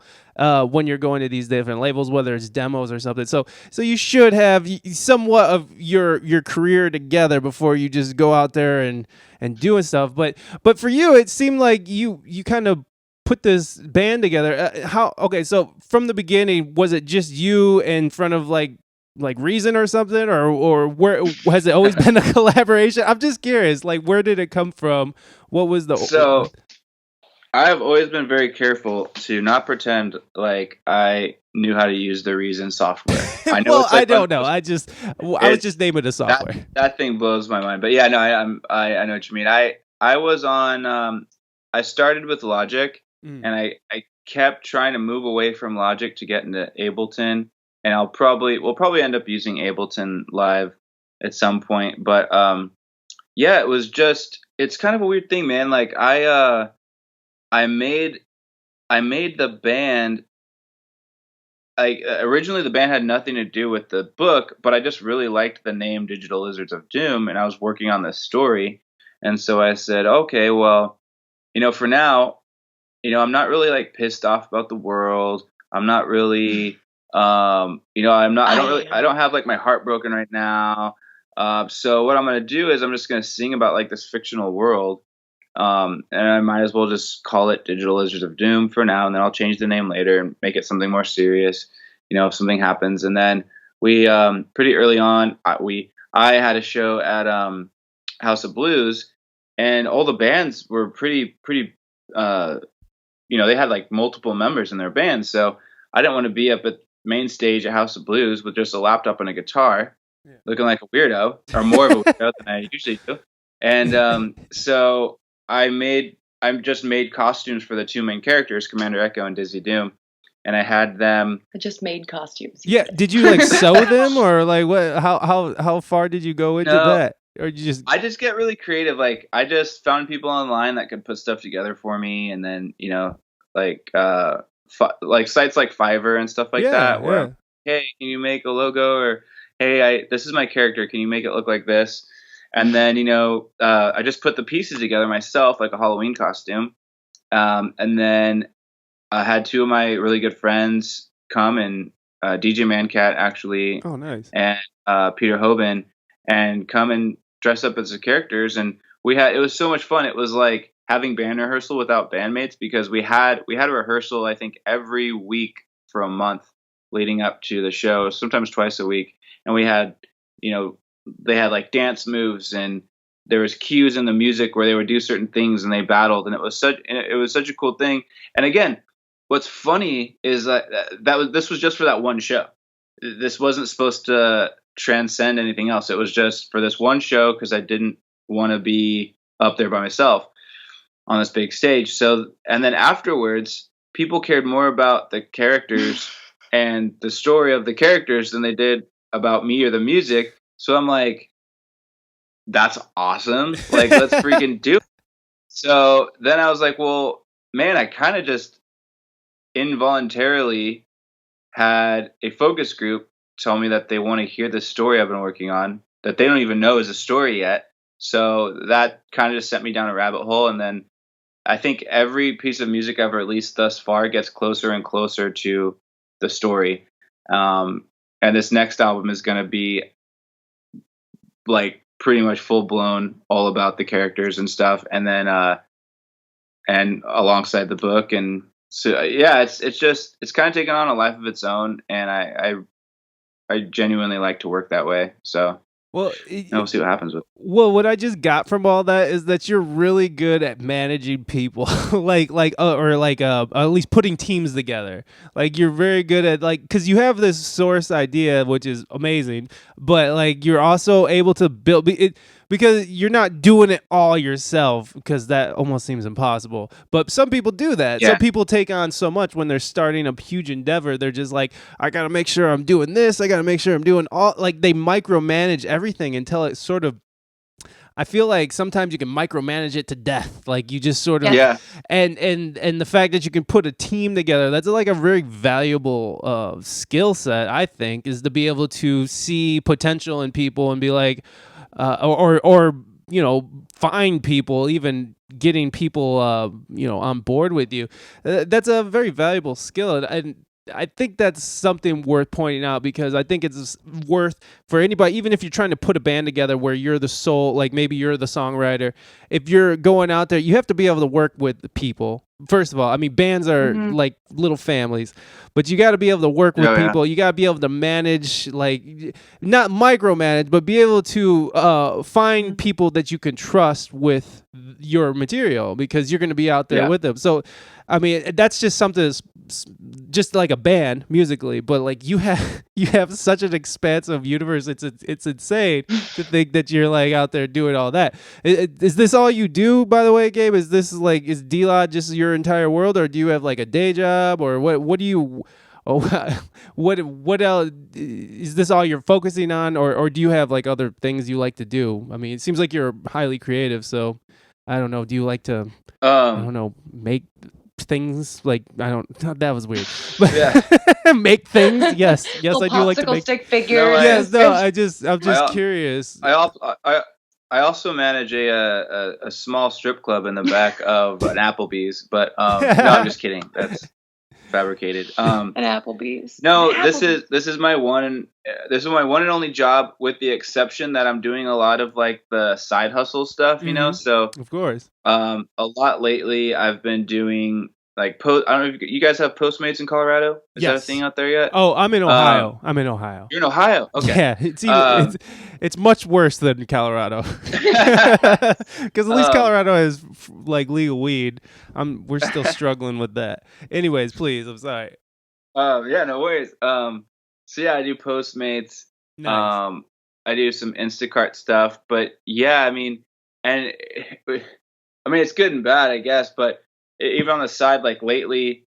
when you're going to these different labels, whether it's demos or something. So you should have somewhat of your career together before you just go out there and doing stuff. But for you, it seemed like you kind of put this band together. So from the beginning, was it just you in front of like Reason or something, or where has it always been a collaboration? I'm just curious, like where did it come from? What was the I have always been very careful to not pretend like I knew how to use the Reason software. I know. Well, I don't know. I was just naming the software. That thing blows my mind. But yeah, no, I know what you mean. I was on. I started with Logic, and I kept trying to move away from Logic to get into Ableton, and we'll probably end up using Ableton Live at some point. But it's kind of a weird thing, man. Like I made the band. Originally the band had nothing to do with the book, but I just really liked the name Digital Lizards of Doom, and I was working on this story, and so I said, okay, well, for now, I'm not really like pissed off about the world. I'm not really, I don't have like my heart broken right now. So what I'm gonna do is I'm just gonna sing about like this fictional world. And I might as well just call it Digital Lizards of Doom for now, and then I'll change the name later and make it something more serious, if something happens. And then we, pretty early on, I had a show at House of Blues, and all the bands were pretty, they had like multiple members in their band, so I didn't want to be up at main stage at House of Blues with just a laptop and a guitar, looking like a weirdo, or more of a weirdo than I usually do. And so I just made costumes for the two main characters, Commander Echo and Dizzy Doom, and I had them. I just made costumes. Yeah, did you like sew them or like what? How far did you go into No, that, or you just? I just get really creative. Like I just found people online that could put stuff together for me, and then like like sites like Fiverr and stuff like that, where I'm, hey, can you make a logo? Or hey, this is my character. Can you make it look like this? And then I just put the pieces together myself, like a Halloween costume. And then I had two of my really good friends come, and DJ Mancat actually, oh nice, and Peter Hoban, and come and dress up as the characters. And it was so much fun. It was like having band rehearsal without bandmates, because we had a rehearsal, I think, every week for a month leading up to the show, sometimes twice a week. And we had, they had like dance moves, and there was cues in the music where they would do certain things and they battled, and it was such a cool thing. And again, what's funny is this was just for that one show. This wasn't supposed to transcend anything else. It was just for this one show, because I didn't want to be up there by myself on this big stage. So, and then afterwards, people cared more about the characters and the story of the characters than they did about me or the music. So I'm like, that's awesome. Like, let's freaking do it. So then I was like, well, man, I kind of just involuntarily had a focus group tell me that they want to hear the story I've been working on, that they don't even know is a story yet. So that kind of just sent me down a rabbit hole. And then I think every piece of music I've released thus far gets closer and closer to the story. And this next album is going to be like pretty much full blown, all about the characters and stuff. And then, and alongside the book. And so, yeah, it's kind of taken on a life of its own. And I genuinely like to work that way. So, well, we'll see what happens with it. Well, what I just got from all that is that you're really good at managing people, at least putting teams together. Like, you're very good at, like, because you have this source idea, which is amazing, but like you're also able to build it, because you're not doing it all yourself, because that almost seems impossible. But some people do that. Yeah. Some people take on so much when they're starting a huge endeavor. They're just like, I got to make sure I'm doing this. I got to make sure I'm doing all, like, they micromanage everything until it sort of, I feel like sometimes you can micromanage it to death. Like, you just sort of, yeah. And the fact that you can put a team together, that's like a very valuable skill set, I think, is to be able to see potential in people and be like, or find people, even getting people, on board with you. That's a very valuable skill. And I think that's something worth pointing out, because I think it's worth for anybody, even if you're trying to put a band together where you're the sole, like maybe you're the songwriter, if you're going out there, you have to be able to work with people. First of all, I mean, bands are like little families, but you got to be able to work with people. You got to be able to manage, like, not micromanage, but be able to find people that you can trust with your material, because you're going to be out there with them. So, I mean, that's just something that's just like a band musically, but like you have such an expansive universe. It's insane to think that you're like out there doing all that. Is this all you do, by the way, Gabe? Is DLOD just your entire world, or do you have like a day job, or what do you? Oh, what else? Is this all you're focusing on, or do you have like other things you like to do? I mean, it seems like you're highly creative, so I don't know. Do you like to I don't know, make things? Like, I don't, that was weird. Make things? Yes, I do like to make stick figures. I'm just curious. I also manage a small strip club in the back of an Applebee's, but no, I'm just kidding. That's fabricated. An Applebee's. No, this is my one and only job, with the exception that I'm doing a lot of like the side hustle stuff, So of course, a lot lately I've been doing like I don't know if you guys have Postmates in Colorado. Is that a thing out there yet? Oh, I'm in Ohio. You're in Ohio. Okay. Yeah, it's much worse than Colorado, because at least Colorado has like legal weed. We're still struggling with that. Anyways, please, I'm sorry. Yeah, no worries. So yeah, I do Postmates. Nice. I do some Instacart stuff, but yeah, I mean, it's good and bad, I guess. But even on the side, like lately,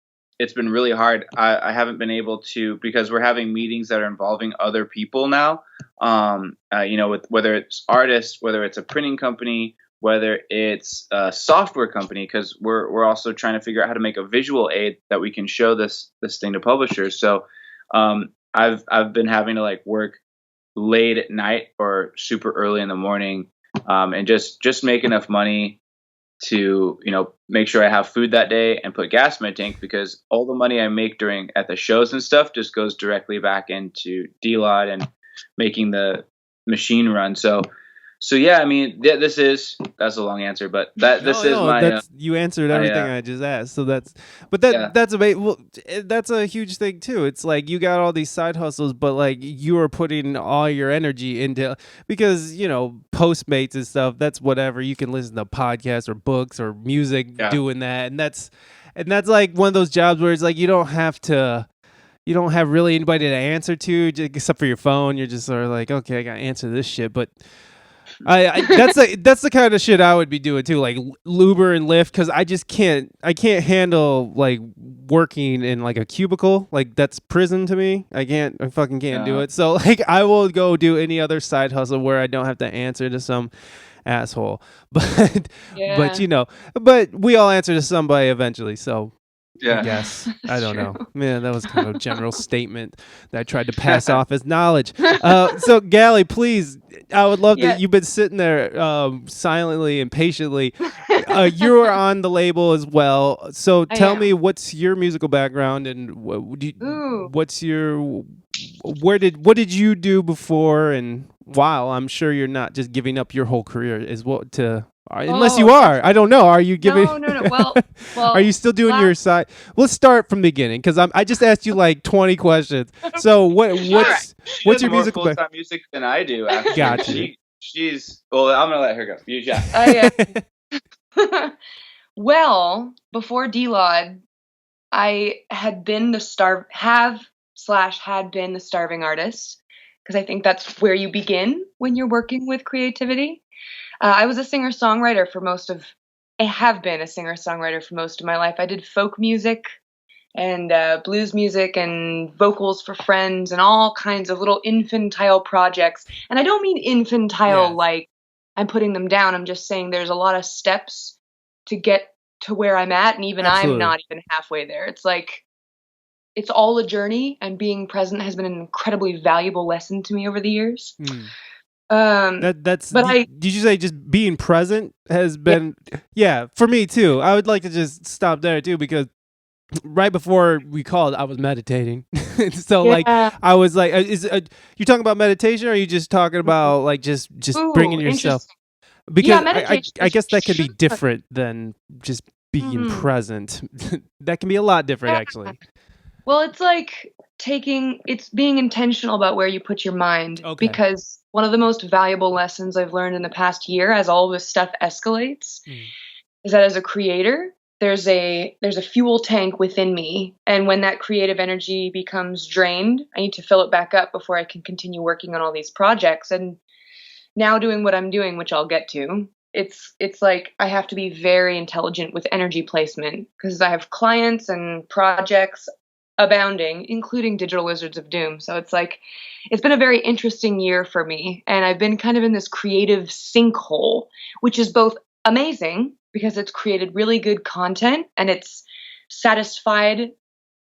it's been really hard. I haven't been able to, because we're having meetings that are involving other people now. With whether it's artists, whether it's a printing company, whether it's a software company, because we're also trying to figure out how to make a visual aid that we can show this thing to publishers. So I've been having to like work late at night or super early in the morning, and just make enough money to make sure I have food that day and put gas in my tank, because all the money I make at the shows and stuff just goes directly back into DLOD and making the machine run. So yeah, I mean, that's a long answer, but you answered everything I just asked. So that's amazing. Well, that's a huge thing too. It's like you got all these side hustles, but like you are putting all your energy into, because Postmates and stuff. That's whatever, you can listen to podcasts or books or music doing that, and that's like one of those jobs where it's like you don't have really anybody to answer to except for your phone. You're just sort of like, okay, I gotta answer this shit, but. That's the kind of shit I would be doing too, like Uber and Lyft, because I can't handle like working in like a cubicle. Like that's prison to me. I fucking can't do it. So like I will go do any other side hustle where I don't have to answer to some asshole. But but we all answer to somebody eventually. So yeah, I guess. I don't know. Man, that was kind of a general statement that I tried to pass off as knowledge. So, Gallie, please, I would love that. You've been sitting there silently and patiently. You are on the label as well. So tell me, what's your musical background, and what did you do before and while? I'm sure you're not just giving up your whole career unless you are. I don't know. Are you giving? No. Well, are you still doing your side? Let's start from the beginning, because I just asked you like 20 questions. So what's your musical background? Music than I do. Actually. Gotcha. She's. Well, I'm gonna let her go. Yeah. Well, before DLOD, I had been the starving artist, because I think that's where you begin when you're working with creativity. I was a singer-songwriter I have been a singer-songwriter for most of my life. I did folk music and blues music and vocals for friends and all kinds of little infantile projects. And I don't mean infantile like I'm putting them down. I'm just saying there's a lot of steps to get to where I'm at, and even I'm not even halfway there. It's like it's all a journey, and being present has been an incredibly valuable lesson to me over the years. Did you say just being present has been for me too? I would like to just stop there too, because right before we called, I was meditating. So like I was like, you talking about meditation, or are you just talking about like just bringing yourself? Because I guess that could be different than just being present. That can be a lot different, actually. Well, it's like being intentional about where you put your mind. Okay. Because one of the most valuable lessons I've learned in the past year, as all this stuff escalates, is that as a creator, there's a fuel tank within me. And when that creative energy becomes drained, I need to fill it back up before I can continue working on all these projects. And now doing what I'm doing, which I'll get to, it's like I have to be very intelligent with energy placement, because I have clients and projects abounding, including Digital Wizards of Doom. So it's like, it's been a very interesting year for me. And I've been kind of in this creative sinkhole, which is both amazing because it's created really good content and it's satisfied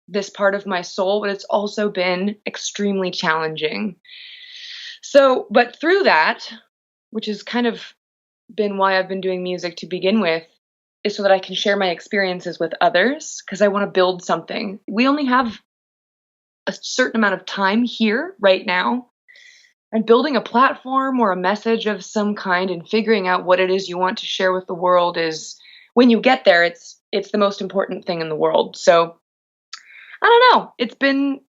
this part of my soul, but it's also been extremely challenging. So, but through that, which has kind of been why I've been doing music to begin with, is so that I can share my experiences with others, because I want to build something. We only have a certain amount of time here right now, and building a platform or a message of some kind and figuring out what it is you want to share with the world is, when you get there, it's the most important thing in the world. So I don't know. It's been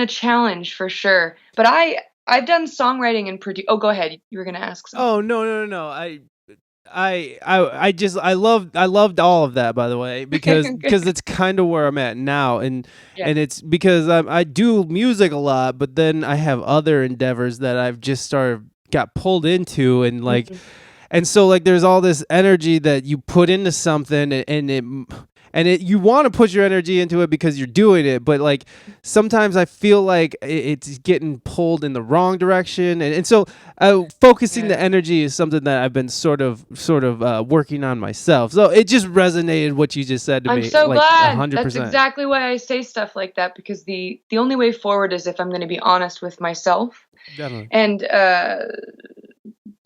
a challenge for sure. But I've done songwriting and Oh, go ahead. You were going to ask something. Oh, no. I loved all of that, by the way, because it's kind of where I'm at now, and it's because I do music a lot, but then I have other endeavors that I've just got pulled into, and like, and so like there's all this energy that you put into something, and you want to put your energy into it because you're doing it, but like sometimes I feel like it's getting pulled in the wrong direction, and so focusing the energy is something that I've been sort of working on myself. So it just resonated what you just said to me. I'm so like, glad. 100%. That's exactly why I say stuff like that, because the only way forward is if I'm going to be honest with myself. Definitely. And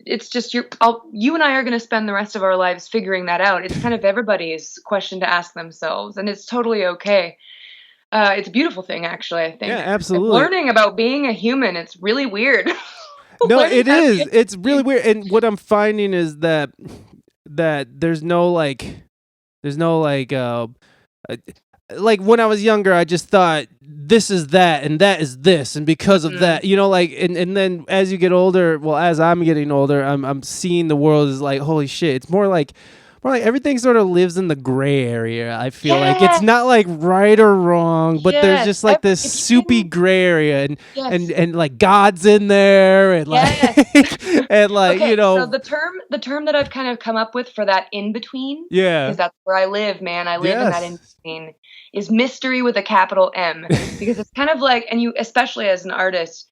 it's just you and I are going to spend the rest of our lives figuring that out. It's kind of everybody's question to ask themselves, and it's totally okay. It's a beautiful thing, actually, I think. Yeah, absolutely. Learning about being a human, it's really weird. No, it is. It's really weird. And what I'm finding is that there's no like when I was younger, I just thought this is that and that is this, and because of that, and then as you get older, well, as I'm getting older, I'm seeing the world as like, holy shit, it's more like everything sort of lives in the gray area. I feel like it's not like right or wrong, but there's just like this soupy gray area, and like God's in there, and like and like okay, so the term that I've kind of come up with for that in between, because that's where I live, man. I live in that in between, is mystery with a capital M, because it's kind of like, and you, especially as an artist,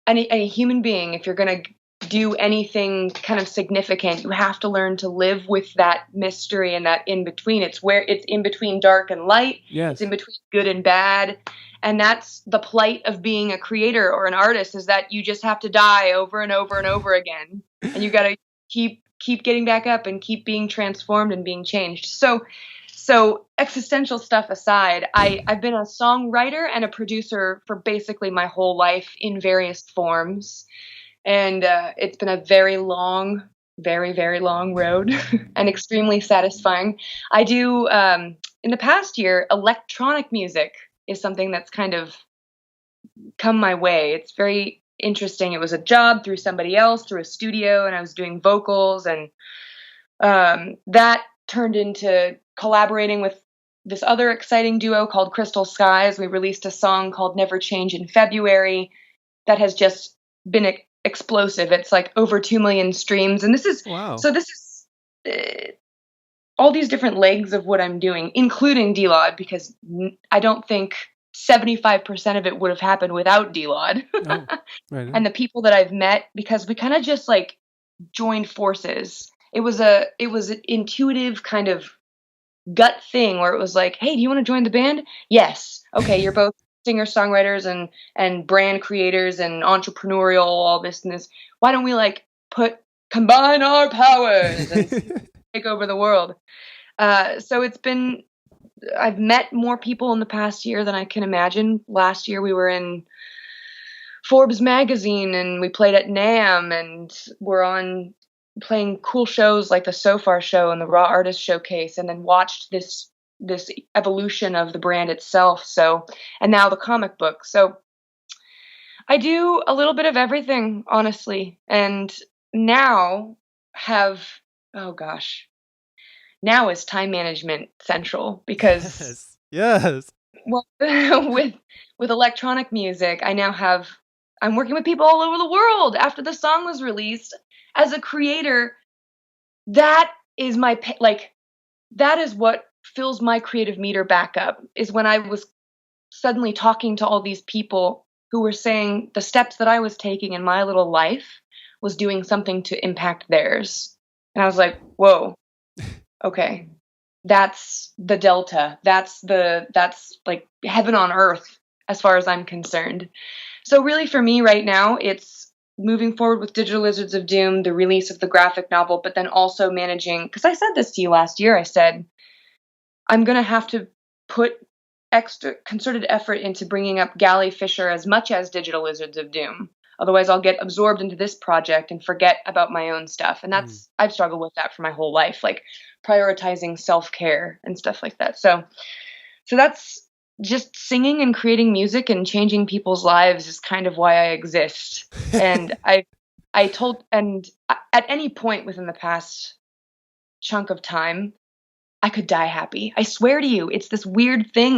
any human being, if you're gonna do anything kind of significant, you have to learn to live with that mystery and that in between. It's where it's in between dark and light. It's in between good and bad. And that's the plight of being a creator or an artist, is that you just have to die over and over and over again. And you got to keep getting back up and keep being transformed and being changed. So existential stuff aside, I've been a songwriter and a producer for basically my whole life in various forms. And it's been a very long, very, very long road and extremely satisfying. I do, in the past year, electronic music is something that's kind of come my way. It's very interesting. It was a job through somebody else, through a studio, and I was doing vocals, and that turned into collaborating with this other exciting duo called Crystal Skies. We released a song called Never Change in February that has just been explosive. It's like over 2 million streams, and this is all these different legs of what I'm doing, including DLOD, because I don't think 75% of it would have happened without DLOD. Right. And the people that I've met, because we kind of just like joined forces. It was an intuitive kind of gut thing where it was like, hey, do you want to join the band? Yes. Okay, you're both singer-songwriters and brand creators and entrepreneurial, all this and this. Why don't we like combine our powers and take over the world? So I've met more people in the past year than I can imagine. Last year we were in Forbes magazine and we played at NAMM, and we're on playing cool shows like the So Far show and the Raw Artist Showcase, and then watched this evolution of the brand itself. So, and now the comic book. So I do a little bit of everything, honestly. And now now is time management central, because well, with electronic music, I'm working with people all over the world. After the song was released, as a creator, that is that is what fills my creative meter back up, is when I was suddenly talking to all these people who were saying the steps that I was taking in my little life was doing something to impact theirs. And I was like, whoa, okay, that's the delta. That's like heaven on earth as far as I'm concerned. So really for me right now, it's moving forward with Digital Lizards of Doom, the release of the graphic novel, but then also managing, because I said this to you last year, I said, I'm going to have to put extra concerted effort into bringing up Gallie Fisher as much as Digital Lizards of Doom. Otherwise, I'll get absorbed into this project and forget about my own stuff. And I've struggled with that for my whole life, like prioritizing self-care and stuff like that. So that's just singing and creating music and changing people's lives is kind of why I exist. And at any point within the past chunk of time, I could die happy. I swear to you, it's this weird thing.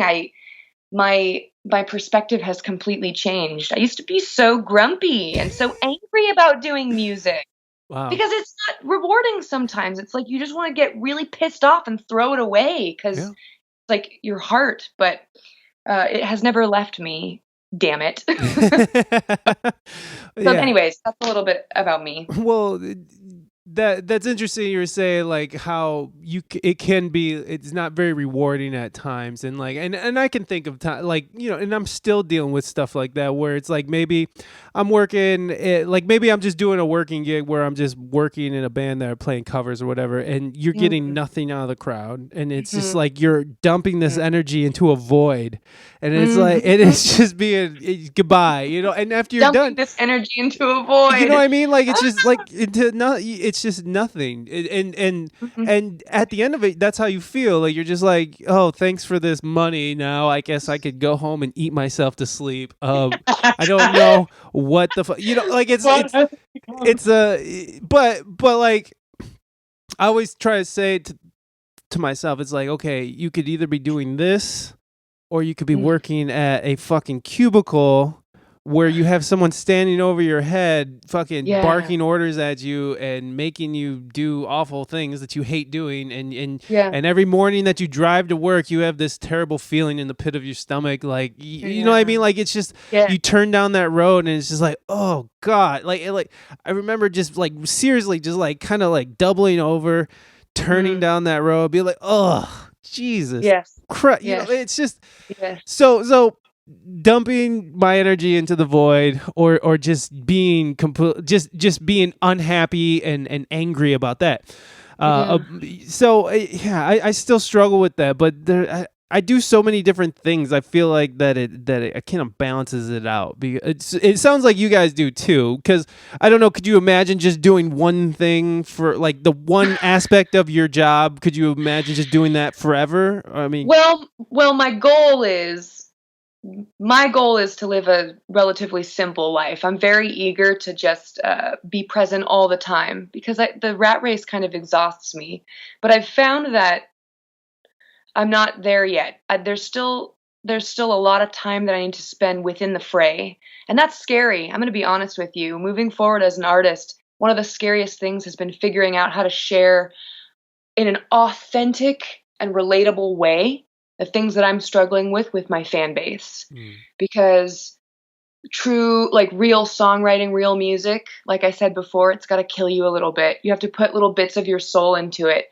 My perspective has completely changed. I used to be so grumpy and so angry about doing music. Wow. Because it's not rewarding sometimes. It's like you just want to get really pissed off and throw it away because like your heart, but it has never left me. Damn it. So anyways, that's a little bit about me. Well, that's interesting. You were saying like how it's not very rewarding at times, and like and I can think of time like, you know, and I'm still dealing with stuff like that where it's like maybe I'm working like maybe I'm just doing a working gig where I'm just working in a band that are playing covers or whatever, and you're getting nothing out of the crowd, and it's just like you're dumping this energy into a void, and it's like it's just being goodbye, you know, and after you're dumping done this energy into a void, you know what I mean, like it's just like it's just nothing, and at the end of it that's how you feel, like you're just like, oh, thanks for this money, now I guess I could go home and eat myself to sleep. I don't know what the you know, like it's but like I always try to say to myself, it's like, okay, you could either be doing this or you could be working at a fucking cubicle where you have someone standing over your head fucking barking orders at you and making you do awful things that you hate doing, and every morning that you drive to work you have this terrible feeling in the pit of your stomach, like you know what I mean, like it's just you turn down that road and it's just like, oh god, like I remember just like seriously just like kind of like doubling over, turning down that road, be like, oh Jesus Christ, you know, it's just so dumping my energy into the void, or just being just being unhappy and angry about that. So I still struggle with that, but I do so many different things. I feel like that it kind of balances it out. It sounds like you guys do too, because I don't know, could you imagine just doing one thing for like the one aspect of your job? Could you imagine just doing that forever? I mean, well, my goal is to live a relatively simple life. I'm very eager to just be present all the time, because the rat race kind of exhausts me. But I've found that I'm not there yet. There's still a lot of time that I need to spend within the fray, and that's scary. I'm going to be honest with you. Moving forward as an artist, one of the scariest things has been figuring out how to share in an authentic and relatable way the things that I'm struggling with my fan base. Because true, like real songwriting, real music, like I said before, it's got to kill you a little bit. You have to put little bits of your soul into it.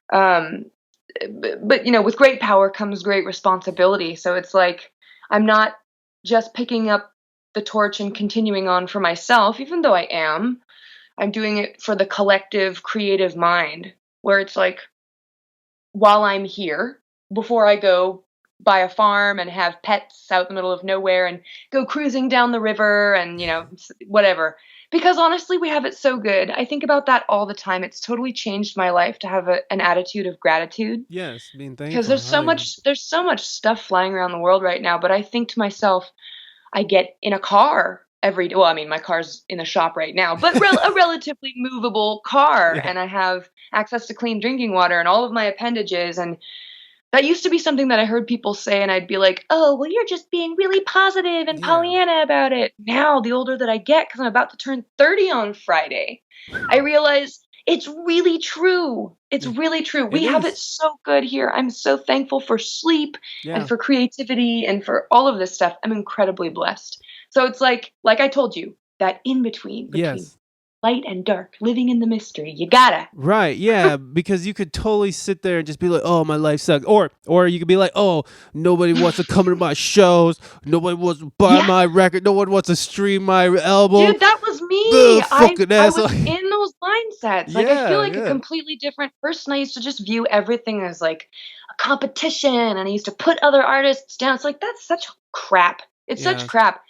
But you know, with great power comes great responsibility. So it's like, I'm not just picking up the torch and continuing on for myself, even though I'm doing it for the collective creative mind, where it's like, while I'm here, before I go buy a farm and have pets out in the middle of nowhere and go cruising down the river and, you know, whatever. Because honestly, we have it so good. I think about that all the time. It's totally changed my life to have an attitude of gratitude. Yes, being thankful. Because there's so much stuff flying around the world right now. But I think to myself, I get in a car every day. Well, I mean, my car's in the shop right now, but a relatively movable car, and I have access to clean drinking water and all of my appendages. And that used to be something that I heard people say, and I'd be like, oh, well, you're just being really positive and Pollyanna about it. Now, the older that I get, because I'm about to turn 30 on Friday, I realize it's really true. It's really true. We have it so good here. I'm so thankful for sleep and for creativity and for all of this stuff. I'm incredibly blessed. So it's like I told you, that in between light and dark, living in the mystery. You gotta. Right, yeah, because you could totally sit there and just be like, oh, my life sucks. Or you could be like, oh, nobody wants to come to my shows. Nobody wants to buy my record. No one wants to stream my album. Dude, that was me. I was in those mindsets. Like, I feel like a completely different person. I used to just view everything as like a competition, and I used to put other artists down. It's like, that's such crap. It's such crap.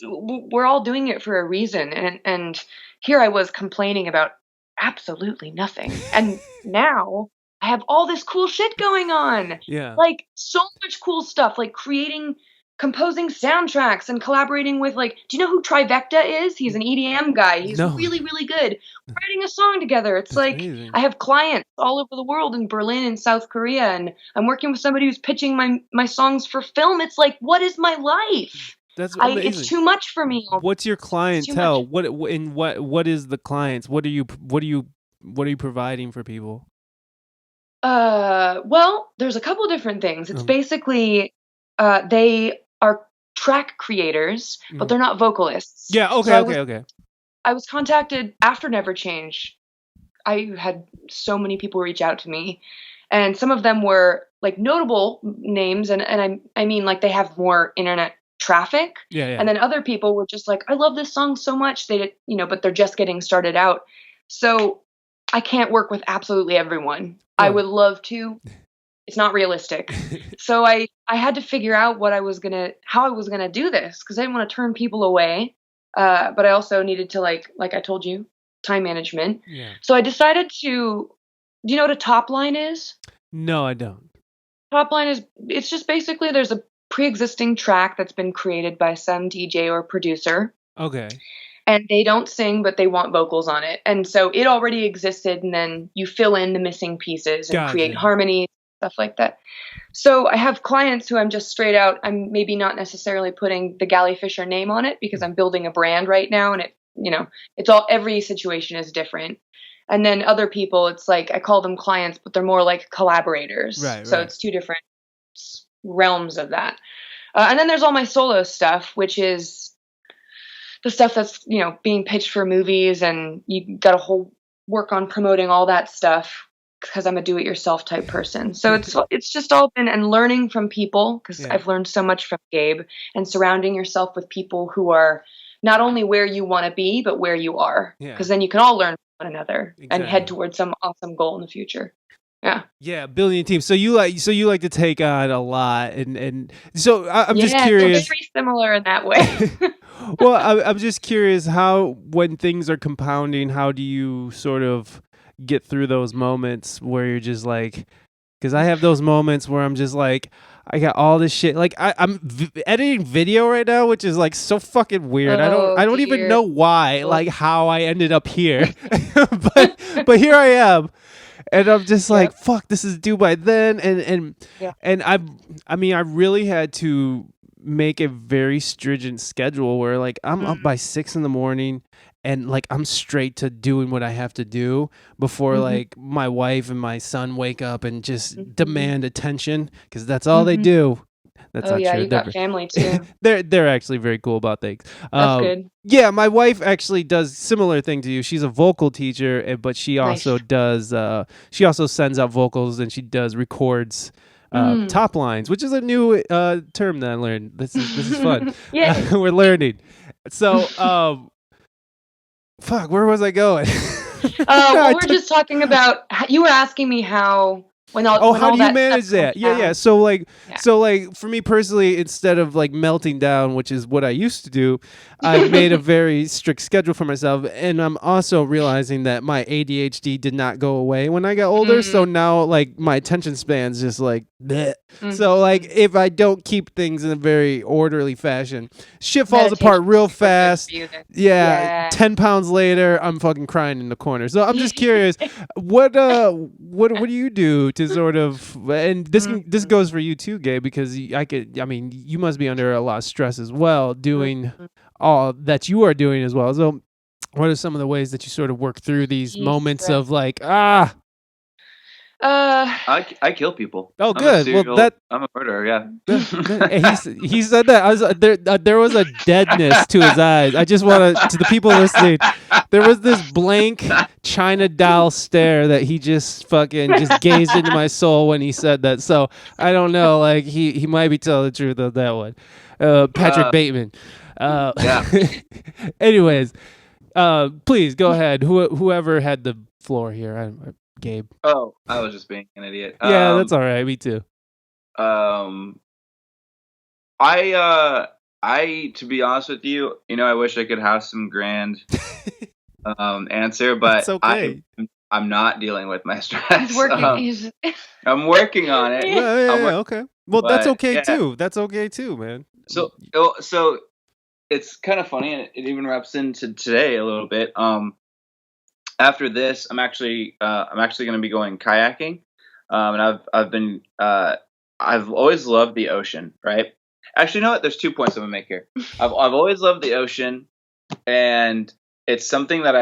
We're all doing it for a reason. And here I was complaining about absolutely nothing. And now I have all this cool shit going on. Yeah. Like, so much cool stuff, like composing soundtracks and collaborating with, like, do you know who Trivecta is? He's an EDM guy. He's really, really good. Writing a song together. It's That's like, amazing. I have clients all over the world, in Berlin and South Korea, and I'm working with somebody who's pitching my songs for film. It's like, what is my life? That's amazing. It's too much for me. What's your clientele? What is the clients? What are you providing for people? Well, there's a couple different things. It's basically they are track creators, but they're not vocalists. Yeah. Okay. So Okay. I was contacted after Neverchange. I had so many people reach out to me, and some of them were like notable names, and I mean like they have more internet traffic. Yeah. And then other people were just like, I love this song so much. They did, but they're just getting started out. So I can't work with absolutely everyone. I would love to. It's not realistic. So I had to figure out how I was gonna do this, because I didn't want to turn people away. But I also needed to like I told you, time management. Yeah. So I decided to. Do you know what a top line is? No, I don't. Top line it's just basically there's a pre-existing track that's been created by some DJ or producer. Okay. And they don't sing, but they want vocals on it. And so it already existed, and then you fill in the missing pieces and create harmony, stuff like that. So I have clients who I'm just straight out, I'm maybe not necessarily putting the Gallie Fisher name on it because I'm building a brand right now, and every situation is different. And then other people, it's like I call them clients, but they're more like collaborators. So it's two different realms of that. And then there's all my solo stuff, which is the stuff that's, being pitched for movies, and you got to whole work on promoting all that stuff because I'm a do-it-yourself type person. So it's just all been, and learning from people, because I've learned so much from Gabe, and surrounding yourself with people who are not only where you want to be, but where you are, because then you can all learn from one another and head towards some awesome goal in the future. Yeah, building a team. So you like to take on a lot, and so I'm just curious. Yeah, very similar in that way. Well, I'm just curious how, when things are compounding, how do you sort of get through those moments where you're just like, because I have those moments where I'm just like, I got all this shit. Like I'm editing video right now, which is like so fucking weird. I don't even know why, like how I ended up here, but here I am. And I'm just like, fuck, this is due by then. And I mean, I really had to make a very stringent schedule where like I'm up by 6 a.m. and like I'm straight to doing what I have to do before like my wife and my son wake up and just demand attention, because that's all they do. That's not true. You got family too. They're actually very cool about things. That's good. Yeah, my wife actually does similar thing to you. She's a vocal teacher, but she also does. She also sends out vocals, and she records top lines, which is a new term that I learned. This is fun. We're learning. So, fuck, where was I going? We're just talking about. You were asking me how. How do you manage that? Yeah. So like for me personally, instead of like melting down, which is what I used to do, I made a very strict schedule for myself, and I'm also realizing that my ADHD did not go away when I got older. So now like my attention span's just like bleh. So like if I don't keep things in a very orderly fashion, shit falls apart real fast. 10 pounds later, I'm fucking crying in the corner. So I'm just curious, what do you do to sort of, and this goes for you too, Gabe, because you must be under a lot of stress as well, doing all that you are doing as well. So what are some of the ways that you sort of work through these moments of like, I kill people. Oh, good. I'm a murderer. Yeah. He said that. There was a deadness to his eyes. I just want to the people listening, there was this blank China doll stare that he just gazed into my soul when he said that. So I don't know. Like he might be telling the truth on that one. Patrick Bateman. Anyways, please go ahead. Whoever had the floor here. Gabe. Oh, I was just being an idiot. Yeah, that's all right. Me too. I to be honest with you, I wish I could have some grand answer, but okay. I'm not dealing with my stress. I'm working on it. Yeah, okay. Well, that's okay too. That's okay too, man. So it's kind of funny, and it even wraps into today a little bit. After this, I'm actually going to be going kayaking, and I've always loved the ocean, right? Actually, you know what? There's 2 points I'm gonna make here. I've always loved the ocean, and it's something that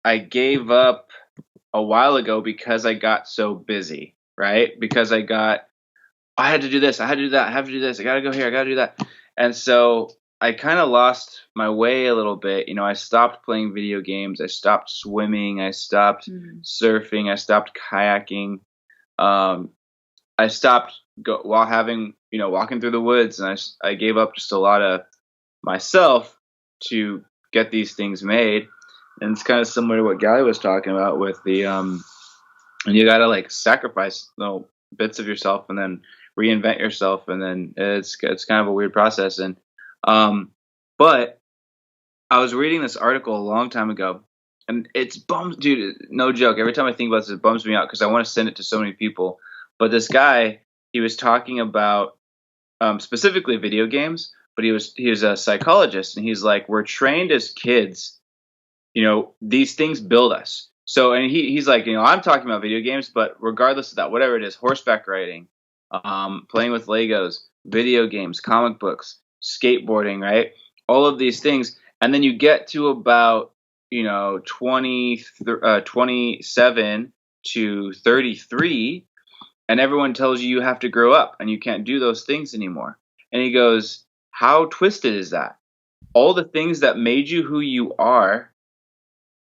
I gave up a while ago because I got so busy. right? Because I had to do this, I had to do that, I have to do this, I got to go here, I got to do that. And so I kind of lost my way a little bit. I stopped playing video games. I stopped swimming. I stopped surfing. I stopped kayaking. I stopped walking through the woods, and I gave up just a lot of myself to get these things made. And it's kind of similar to what Gallie was talking about with the and you got to like sacrifice bits of yourself and then reinvent yourself, and then it's kind of a weird process. And but I was reading this article a long time ago, and it's bums, dude, no joke. Every time I think about this, it bums me out because I want to send it to so many people. But this guy, he was talking about specifically video games, but he was a psychologist, and he's like, we're trained as kids, these things build us. So, and he's like, I'm talking about video games, but regardless of that, whatever it is, horseback riding, playing with Legos, video games, comic books, skateboarding, right? All of these things. And then you get to about, 27 to 33, and everyone tells you have to grow up and you can't do those things anymore. And he goes, how twisted is that? All the things that made you who you are,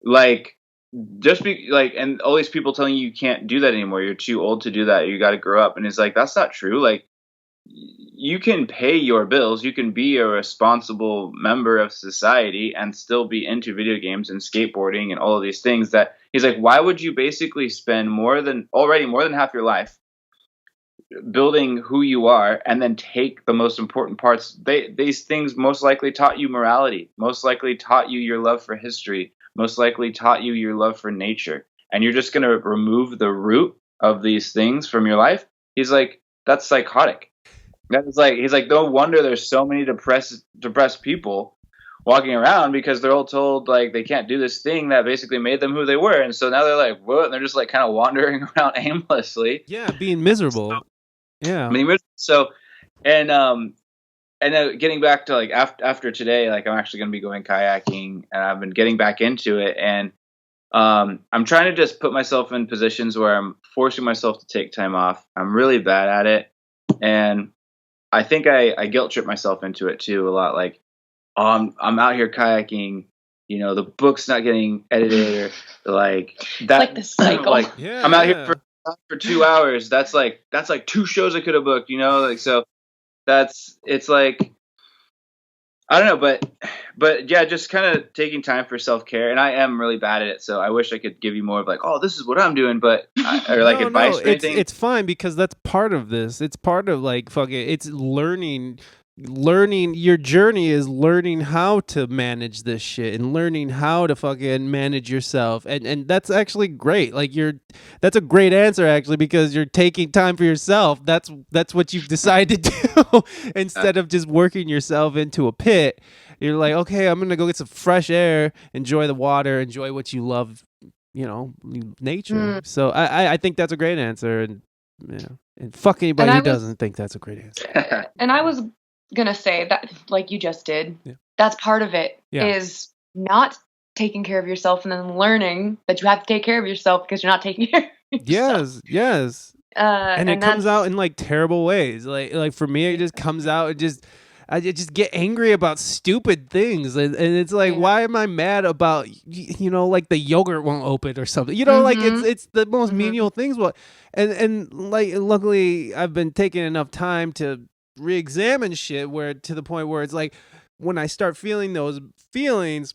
like, and all these people telling you can't do that anymore. You're too old to do that. You got to grow up. And it's like, that's not true. Like, you can pay your bills. You can be a responsible member of society and still be into video games and skateboarding and all of these things. That he's like, why would you basically spend more than half your life building who you are and then take the most important parts? These things most likely taught you morality, most likely taught you your love for history, most likely taught you your love for nature. And you're just going to remove the root of these things from your life? He's like, that's psychotic. He's like, no wonder there's so many depressed people walking around, because they're all told like they can't do this thing that basically made them who they were, and so now they're like, what? And they're just like kind of wandering around aimlessly. Yeah, being miserable. Yeah. So, and getting back to like after today, like I'm actually going to be going kayaking, and I've been getting back into it, and I'm trying to just put myself in positions where I'm forcing myself to take time off. I'm really bad at it, and I think I guilt trip myself into it too a lot. Like, I'm out here kayaking, the book's not getting edited, or like that. Like the cycle. Like, yeah, I'm out here for 2 hours. That's like 2 shows I could have booked. Like, so it's like, I don't know, but yeah, just kind of taking time for self-care. And I am really bad at it, so I wish I could give you more of like, oh, this is what I'm doing, but or like advice or anything. It's fine, because that's part of this. It's part of like it's learning. Your journey is learning how to manage this shit and learning how to fucking manage yourself, and that's actually great. Like that's a great answer actually, because you're taking time for yourself. That's what you've decided to do instead of just working yourself into a pit. You're like, okay, I'm gonna go get some fresh air, enjoy the water, enjoy what you love, nature. So I think that's a great answer, and and fuck anybody who doesn't think that's a great answer. And I was gonna say that, like you just did, that's part of it, is not taking care of yourself and then learning that you have to take care of yourself because you're not taking care of yourself. Yes. And it comes out in like terrible ways. Like for me, it just comes out. I just get angry about stupid things, and it's like, why am I mad about like the yogurt won't open or something? Like it's the most menial things. And like luckily I've been taking enough time to re-examine shit to the point where it's like, when I start feeling those feelings,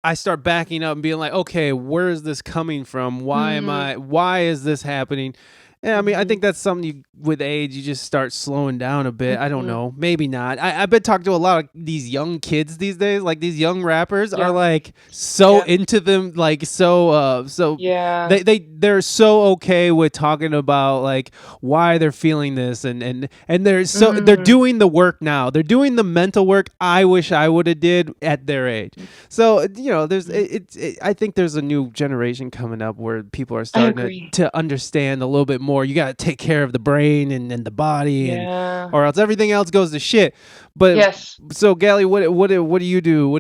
I start backing up and being like, okay, where is this coming from? Why is this happening? Yeah, I mean, I think that's something with age, you just start slowing down a bit. I don't know. Maybe not. I've been talking to a lot of these young kids these days. Like, these young rappers are like so into them, like they're so okay with talking about like why they're feeling this, and they're they're doing the work now. They're doing the mental work I wish I would have did at their age. So, there's I think there's a new generation coming up where people are starting to understand a little bit more. You got to take care of the brain and the body, or else everything else goes to shit. But so Gallie, what do you do?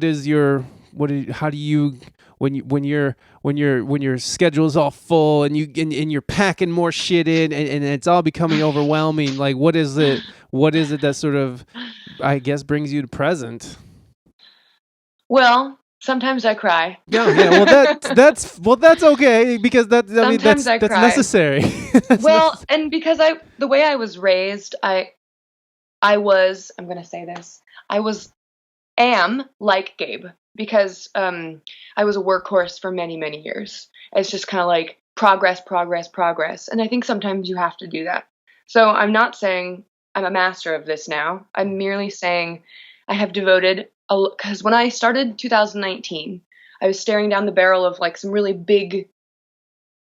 How do you when your schedule's all full and you're packing more shit in and it's all becoming overwhelming, like what is it that sort of, I guess, brings you to present? Well, sometimes I cry. Yeah. Well, that's okay, because that's necessary. And because the way I was raised, I'm going to say this. Am like Gabe, because I was a workhorse for many, many years. It's just kind of like progress. And I think sometimes you have to do that. So I'm not saying I'm a master of this now. I'm merely saying I have devoted, because when I started 2019, I was staring down the barrel of like some really big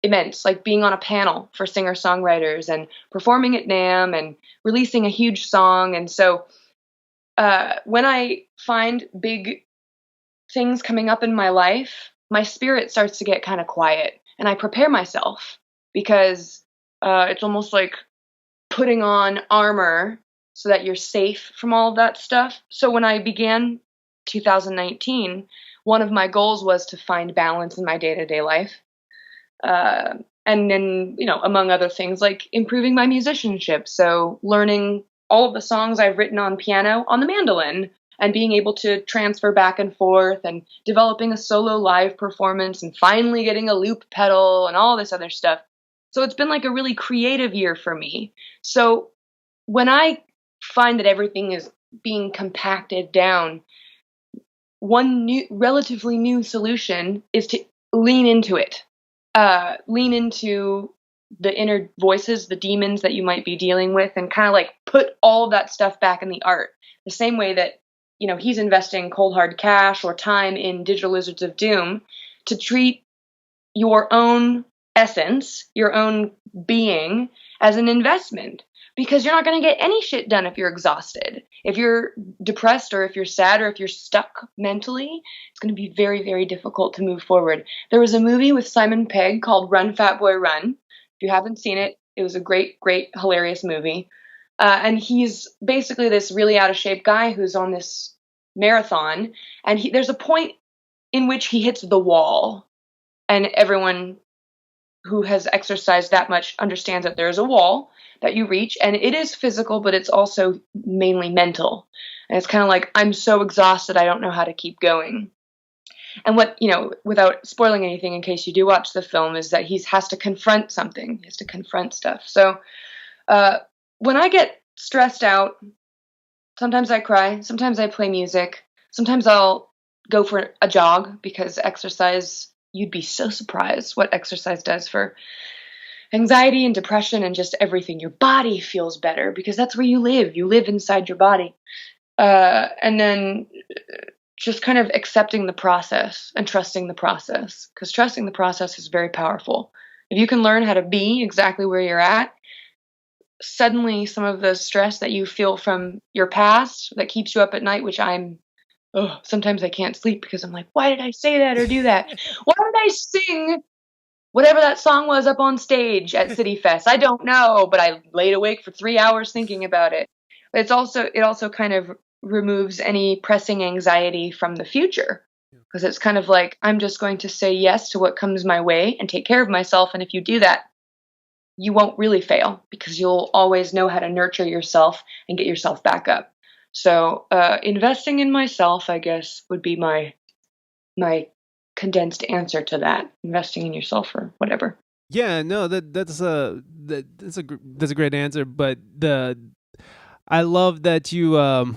events, like being on a panel for singer-songwriters and performing at NAMM and releasing a huge song. And so when I find big things coming up in my life, my spirit starts to get kind of quiet, and I prepare myself, because it's almost like putting on armor so that you're safe from all of that stuff. So when I began 2019, one of my goals was to find balance in my day-to-day life. And then, among other things, like improving my musicianship. So learning all of the songs I've written on piano on the mandolin, and being able to transfer back and forth, and developing a solo live performance, and finally getting a loop pedal and all this other stuff. So it's been like a really creative year for me. So when I find that everything is being compacted down, one relatively new solution is to lean into it. Lean into the inner voices, the demons that you might be dealing with, and kind of like put all of that stuff back in the art. The same way that, he's investing cold hard cash or time in Digital Lizards of Doom, to treat your own essence, your own being, as an investment. Because you're not going to get any shit done if you're exhausted. If you're depressed, or if you're sad, or if you're stuck mentally, it's going to be very, very difficult to move forward. There was a movie with Simon Pegg called Run, Fat Boy, Run. If you haven't seen it, it was a great, great, hilarious movie. And he's basically this really out of shape guy who's on this marathon. And there's a point in which he hits the wall. And everyone who has exercised that much understands that there is a wall that you reach, and it is physical, but it's also mainly mental. And it's kind of like, I'm so exhausted, I don't know how to keep going. And what, without spoiling anything in case you do watch the film, is that he has to confront something. He has to confront stuff. So when I get stressed out, sometimes I cry, sometimes I play music, sometimes I'll go for a jog, because exercise, you'd be so surprised what exercise does for anxiety and depression and just everything. Your body feels better, because that's where you live. You live inside your body. And then just kind of accepting the process and trusting the process, because trusting the process is very powerful. If you can learn how to be exactly where you're at, suddenly some of the stress that you feel from your past that keeps you up at night, which sometimes I can't sleep because I'm like, why did I say that or do that? Why did I sing whatever that song was up on stage at City Fest? I don't know, but I laid awake for 3 hours thinking about it. But it also kind of removes any pressing anxiety from the future, because it's kind of like, I'm just going to say yes to what comes my way and take care of myself. And if you do that, you won't really fail, because you'll always know how to nurture yourself and get yourself back up. So investing in myself, I guess, would be my condensed answer to that. Investing in yourself, or whatever. Yeah, no, that's a great answer. But I love that you're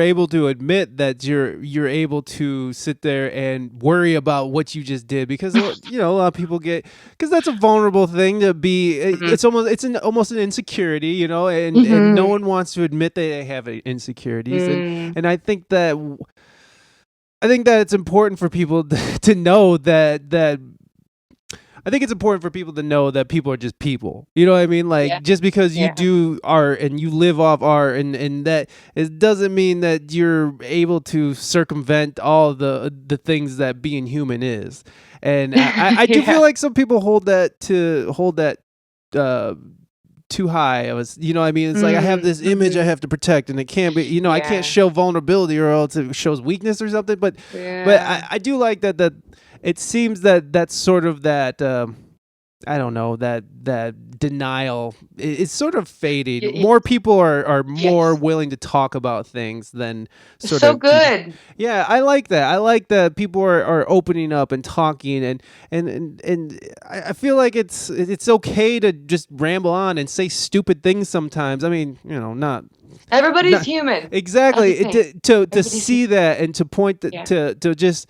able to admit that you're able to sit there and worry about what you just did, because a lot of people because that's a vulnerable thing to be. It's almost an insecurity, and no one wants to admit that they have insecurities, and I think that it's important for people to know that. I think it's important for people to know that people are just people. You know what I mean? Like, just because you do art and you live off art, and that it doesn't mean that you're able to circumvent all the things that being human is. And I do feel like some people hold that too high. I was, you know what I mean? It's like I have this image I have to protect, and it can't be, you know, I can't show vulnerability or else it shows weakness or something. But I do like that it seems that that's sort of that I don't know, that denial is sort of fading. More people are more willing to talk about things than sort so good. Yeah, I like that. I like that people are opening up and talking, and I feel like it's okay to just ramble on and say stupid things sometimes. I mean, you know, not everybody's human. Exactly. To see that and to point to just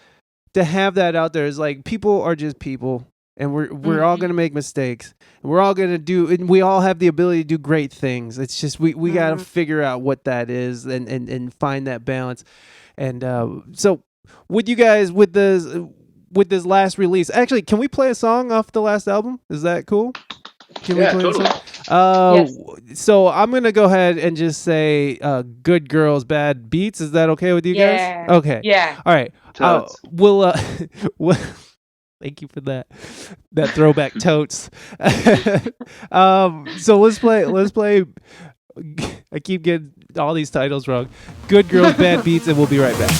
to have that out there is like people are just people. And we're all gonna make mistakes. And we're all gonna and we all have the ability to do great things. It's just we gotta figure out what that is and find that balance. And so with you guys with this last release, actually, can we play a song off the last album? Is that cool? Can we play totally. Yes. So I'm gonna go ahead and just say "Good Girls, Bad Beats." Is that okay with you guys? Okay. Yeah. All right. We'll thank you for that throwback totes. So let's play. I keep getting all these titles wrong. Good Girls, Bad Beats, and we'll be right back.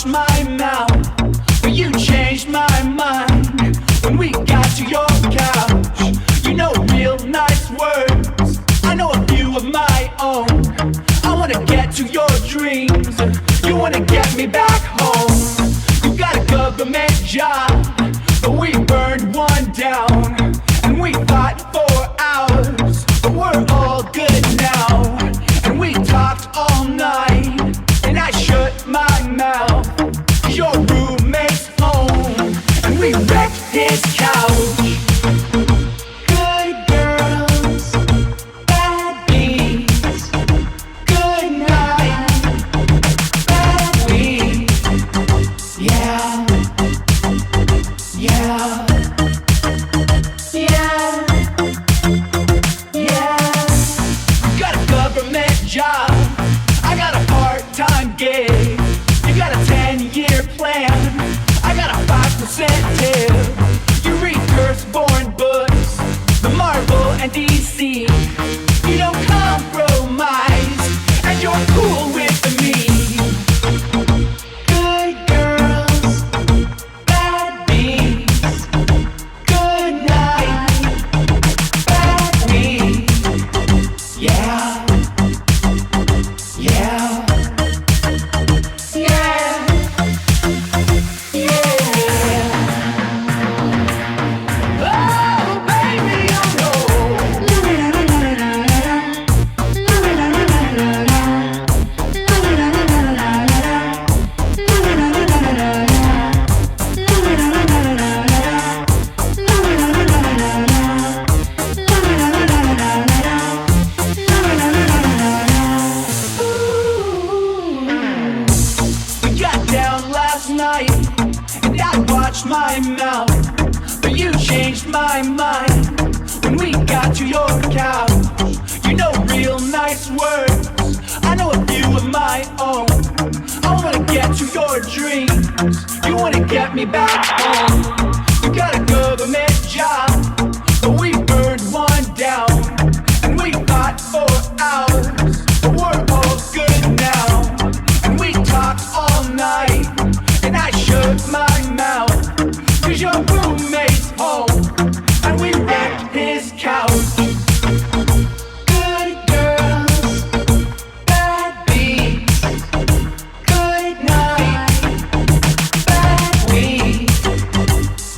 My mouth, but you changed my mind when we got to your couch. You know real nice words, I know a few of my own. I wanna get to your dreams, you wanna get me back home. You got a government job, but we burned one down. And we fought for hours, but we're all good now. And we talked all night, and I shut my mouth. Your roommate's home, and we wrecked his couch. Good girls, bad beats. Good night, bad weed. Yeah, yeah, yeah, yeah. Got a government job, I got a part-time gig. You got a 10-year plan, I got a 5% tip. You read firstborn books, the Marvel and DC. You don't compromise, and you're cool with me. Good girls, bad beats. Good night, bad weed. Yeah, yeah. My mouth, but you changed my mind when we got to your couch. You know real nice words, I know a few of my own. I wanna get to your dreams, you wanna get me back home. You got a government job, but we burned one down. And we fought for hours, but we're all good now. And we talked all night, and I shut my mouth. Cause your roommate's home, and we wrecked his couch. Good girls, bad beats. Good night, bad weed.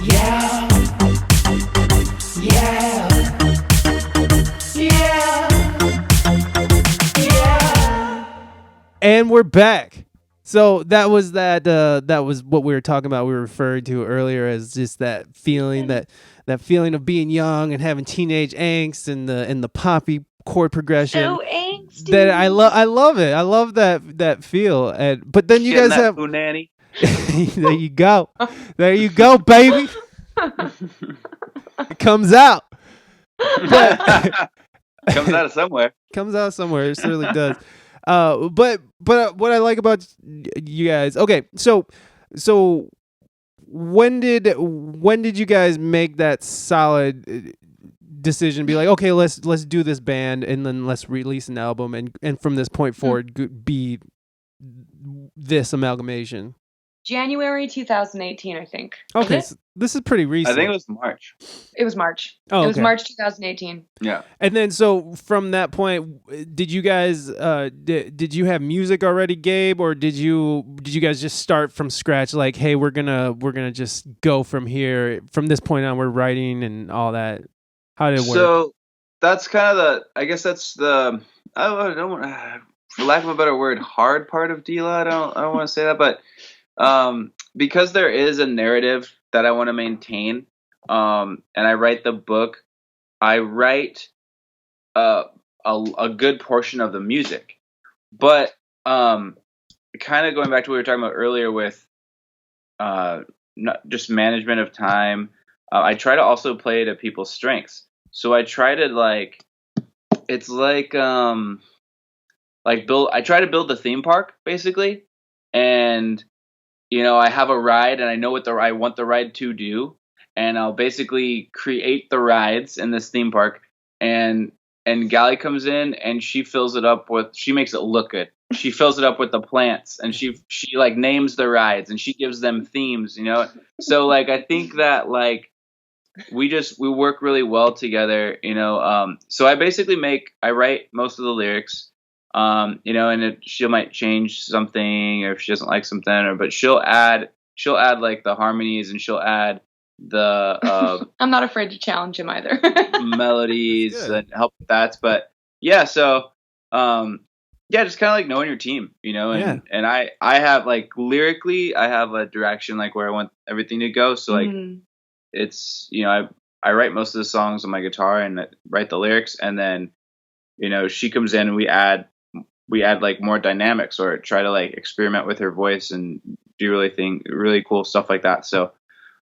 Yeah, yeah. And we're back. So that was what we were talking about. We were referring to earlier as just that feeling of being young and having teenage angst and the poppy chord progression. So angsty. That I love it. I love that feel. But then you guys have nanny. There you go. There you go, baby. It comes out. Comes out of somewhere. Comes out somewhere. It certainly does. But what I like about you guys, okay, so when did you guys make that solid decision? Be like, okay, let's do this band and then let's release an album and from this point forward be this amalgamation. January 2018, I think. Okay, so this is pretty recent. I think it was March. It was March. Oh, it was March 2018. Yeah. And then, so from that point, did you guys did you have music already, Gabe, or did you guys just start from scratch? Like, hey, we're gonna just go from here. From this point on, we're writing and all that. How did it work? So that's kind of I guess that's the I don't for lack of a better word, hard part of DLOD. I don't want to say that, but because there is a narrative that I want to maintain, and I write the book, I write a good portion of the music, but kind of going back to what we were talking about earlier with not just management of time, I try to also play to people's strengths. So I try to I try to build the theme park basically, and I have a ride and I know what I want the ride to do, and I'll basically create the rides in this theme park, and Gallie comes in and she fills it up she makes it look good. She fills it up with the plants and she names the rides and she gives them themes, So I think that we work really well together, so I basically I write most of the lyrics. And she might change something, or if she doesn't like something, but she'll add the harmonies, and she'll add the I'm not afraid to challenge him either. melodies and help with that. But yeah, so just kind of knowing your team, and I have lyrically, I have a direction where I want everything to go. So it's I write most of the songs on my guitar and I write the lyrics, and then she comes in and we add more dynamics, or try to experiment with her voice and do really cool stuff like that. So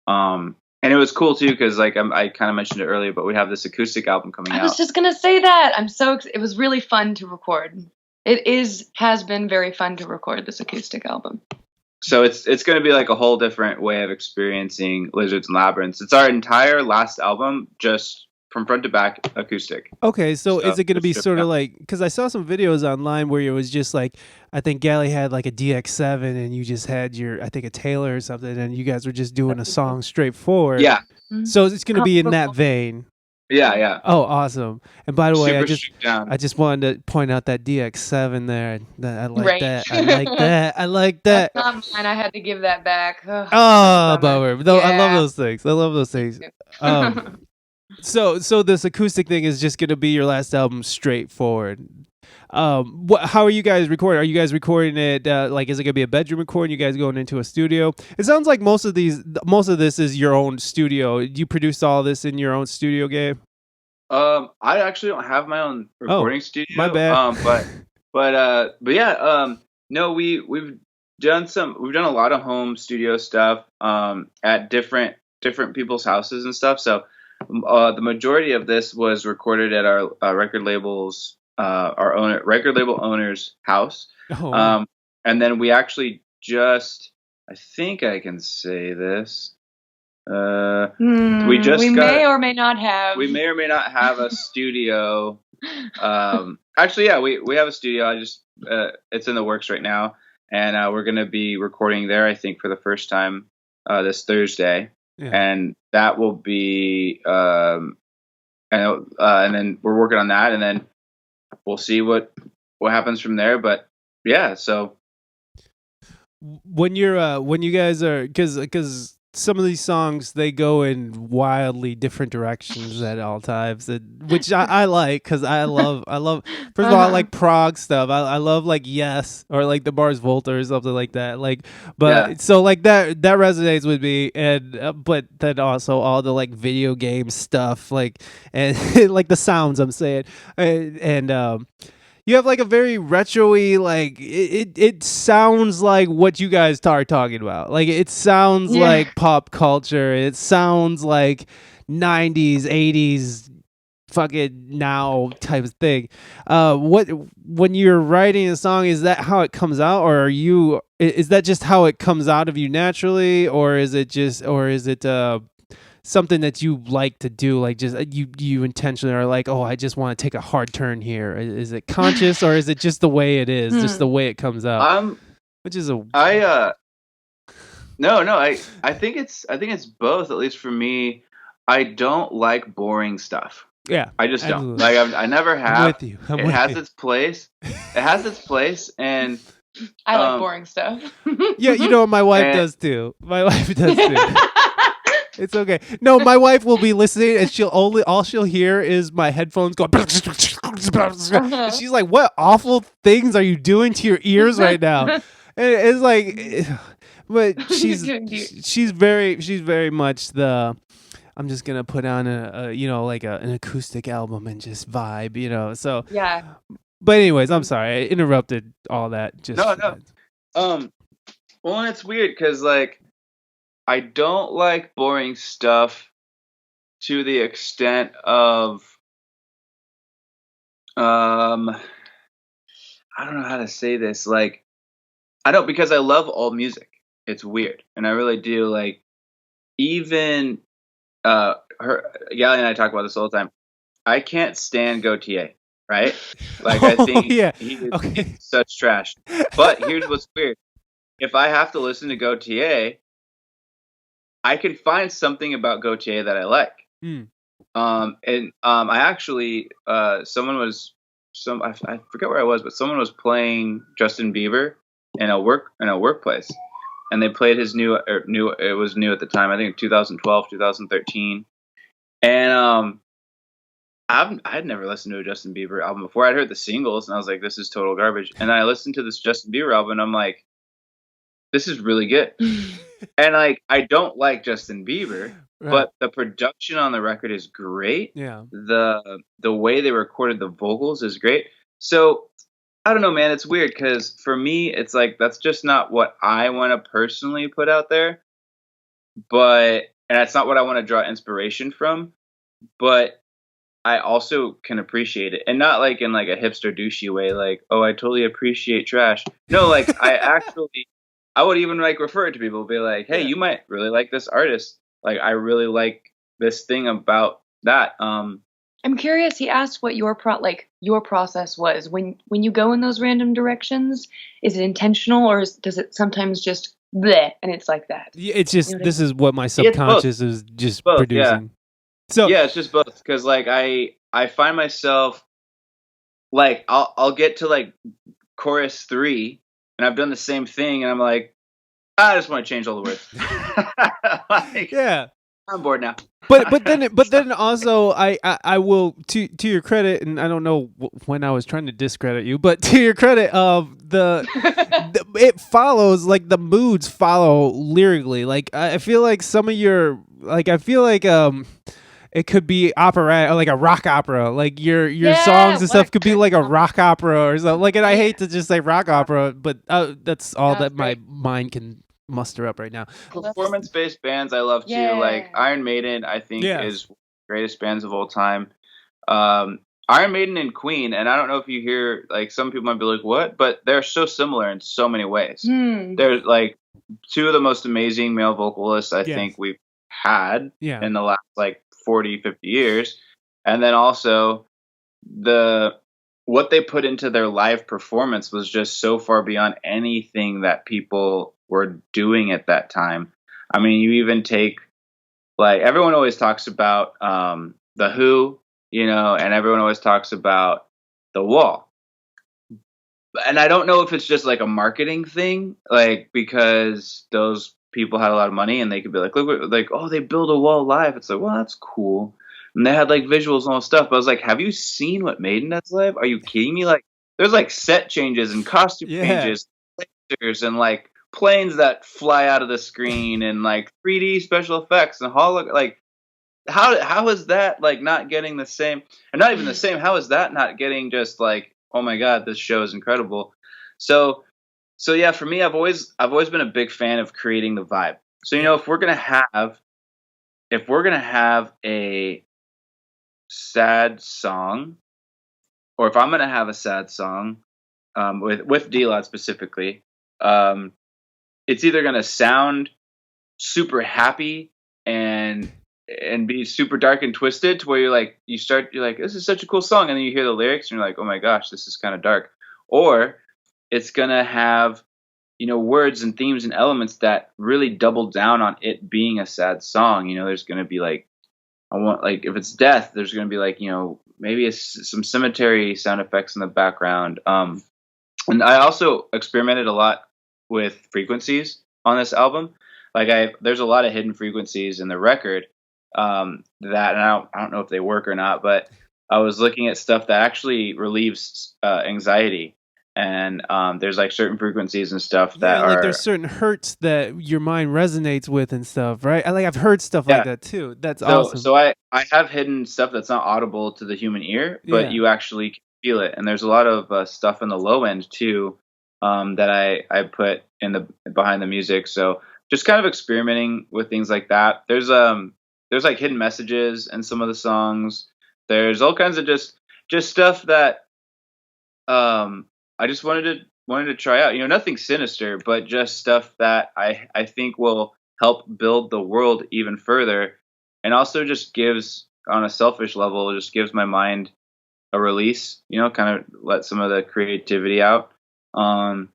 and it was cool too because I kind of mentioned it earlier, but we have this acoustic album coming out. I was just gonna say that it was really fun to record. Has been very fun to record this acoustic album. So it's going to be a whole different way of experiencing Lizards and Labyrinths. It's our entire last album, just from front to back acoustic. Okay, so is it going to be sort of because I saw some videos online where it was just I think Gallie had a DX7 and you just had a Taylor or something, and you guys were just doing a song straightforward. Yeah. So it's going to be in that vein. Yeah. Oh, awesome. And by the way, Super I just wanted to point out that DX7 there. I like right. that. I like that. I like that. That's not mine. I had to give that back. Bummer. No, yeah. I love those things. So this acoustic thing is just going to be your last album straightforward. How are you guys recording? Are you guys recording it is it gonna be a bedroom recording? You guys going into a studio? It sounds like most of this is your own studio. You produce all this in your own studio, Gabe? I actually don't have my own recording studio. My bad. But yeah. No, we've done a lot of home studio stuff at different people's houses and stuff. So the majority of this was recorded at our record label's record label owner's house. Oh. And then we actually I think I can say this. We may or may not have a studio. Actually, yeah, we have a studio. It's in the works right now, and we're going to be recording there, I think, for the first time this Thursday. Yeah. And that will be and then we're working on that, and then we'll see what happens from there. But yeah, so when you guys are, because some of these songs, they go in wildly different directions at all times, which I like, because I love. First of all, I like prog stuff. I love like Yes, or like the Mars Volta or something like that. Like, but so like that resonates with me, and but then also all the like video game stuff, like, and like the sounds I'm saying, and you have like a very retro-y, like it sounds like what you guys are talking about. Like it sounds like pop culture. It sounds like 90s, 80s fucking now type of thing. When you're writing a song, is that how it comes out, or is that just how it comes out of you naturally, or is it something that you like to do, like just you intentionally are like, oh, I just want to take a hard turn here? Is it conscious, or is it just the way it is, just the way it comes out? Which is no, I think it's both. At least for me, I don't like boring stuff. Yeah, I just don't. Like I never have. I'm with you. It has its place. It has its place, and I like boring stuff. Yeah, you know, my wife does too. My wife does too. It's okay. No, my wife will be listening, and all she'll hear is my headphones going. And she's like, "What awful things are you doing to your ears right now?" And it's like, but she's very much the. I'm just gonna put on an acoustic album and just vibe, So yeah. But anyways, I'm sorry I interrupted all that. Just no. Well, and it's weird because like, I don't like boring stuff to the extent of, I don't know how to say this. Like, I don't, because I love all music. It's weird. And I really do. Like, even, Gallie and I talk about this all the time. I can't stand Gautier, right? Like, I think he is such trash. But here's what's weird. If I have to listen to Gautier, I can find something about Gautier that I like. I actually, I forget where I was, but someone was playing Justin Bieber in a workplace, and they played his it was new at the time, I think 2012, 2013. And I had never listened to a Justin Bieber album before. I'd heard the singles, and I was like, this is total garbage. And then I listened to this Justin Bieber album, and I'm like, this is really good. And like, I don't like Justin Bieber, but the production on the record is great. Yeah. The way they recorded the vocals is great. So I don't know, man. It's weird because for me, it's like, that's just not what I want to personally put out there. And that's not what I want to draw inspiration from. But I also can appreciate it, and not like in like a hipster douchey way, like, oh, I totally appreciate trash. No, like I would even like refer it to people, be like, hey, you might really like this artist. Like, I really like this thing about that. I'm curious. He asked what your process was when you go in those random directions. Is it intentional, or does it sometimes just bleh and it's like that? Yeah, it's just this is what my subconscious is just producing. Yeah. So yeah, it's just both, because like I find myself like I'll get to like chorus 3, and I've done the same thing, and I'm like, I just want to change all the words. Like, yeah, I'm bored now. But then also I will, to your credit, and I don't know when I was trying to discredit you, but to your credit, it follows, like the moods follow lyrically. Like I feel like some of your, like I feel like it could be opera, like a rock opera. Like your songs and stuff could be like a rock opera or something. Like, and I hate to just say rock opera, but that's all that my mind can muster up right now. Performance-based bands I love too. Like Iron Maiden, I think is one of the greatest bands of all time. Iron Maiden and Queen, and I don't know if you hear, like, some people might be like, what? But they're so similar in so many ways. They're like two of the most amazing male vocalists I think we've had in the last like 40, 50 years. And then also what they put into their live performance was just so far beyond anything that people were doing at that time. I mean, you even take, like, everyone always talks about The Who, and everyone always talks about The Wall. And I don't know if it's just like a marketing thing, like, because those people had a lot of money and they could be like, look what, like, oh, they build a wall live. It's like, well, that's cool. And they had like visuals and all stuff. But I was like, have you seen what Maiden does live? Are you kidding me? Like, there's like set changes and costume changes, pictures and like planes that fly out of the screen and like 3D special effects and like how is that like not getting the same, or not even the same? How is that not getting just like, oh my god, this show is incredible? So yeah, for me, I've always been a big fan of creating the vibe. So if we're gonna have a sad song, or if I'm gonna have a sad song, with DLOD specifically, it's either gonna sound super happy and be super dark and twisted to where you're like, this is such a cool song, and then you hear the lyrics and you're like, oh my gosh, this is kind of dark. Or it's gonna have words and themes and elements that really double down on it being a sad song. There's gonna be like, if it's death, there's gonna be like, maybe some cemetery sound effects in the background. And I also experimented a lot with frequencies on this album. Like there's a lot of hidden frequencies in the record, that, and I don't know if they work or not, but I was looking at stuff that actually relieves anxiety. And there's like certain frequencies and stuff that like there's certain hertz that your mind resonates with and stuff, right? I've heard stuff like that too. That's awesome. So I have hidden stuff that's not audible to the human ear, but you actually can feel it. And there's a lot of stuff in the low end too, that I put in behind the music. So just kind of experimenting with things like that. There's like hidden messages in some of the songs. There's all kinds of just stuff that I just wanted to try out. Nothing sinister, but just stuff that I think will help build the world even further, and also just gives, on a selfish level, just gives my mind a release. Kind of let some of the creativity out. And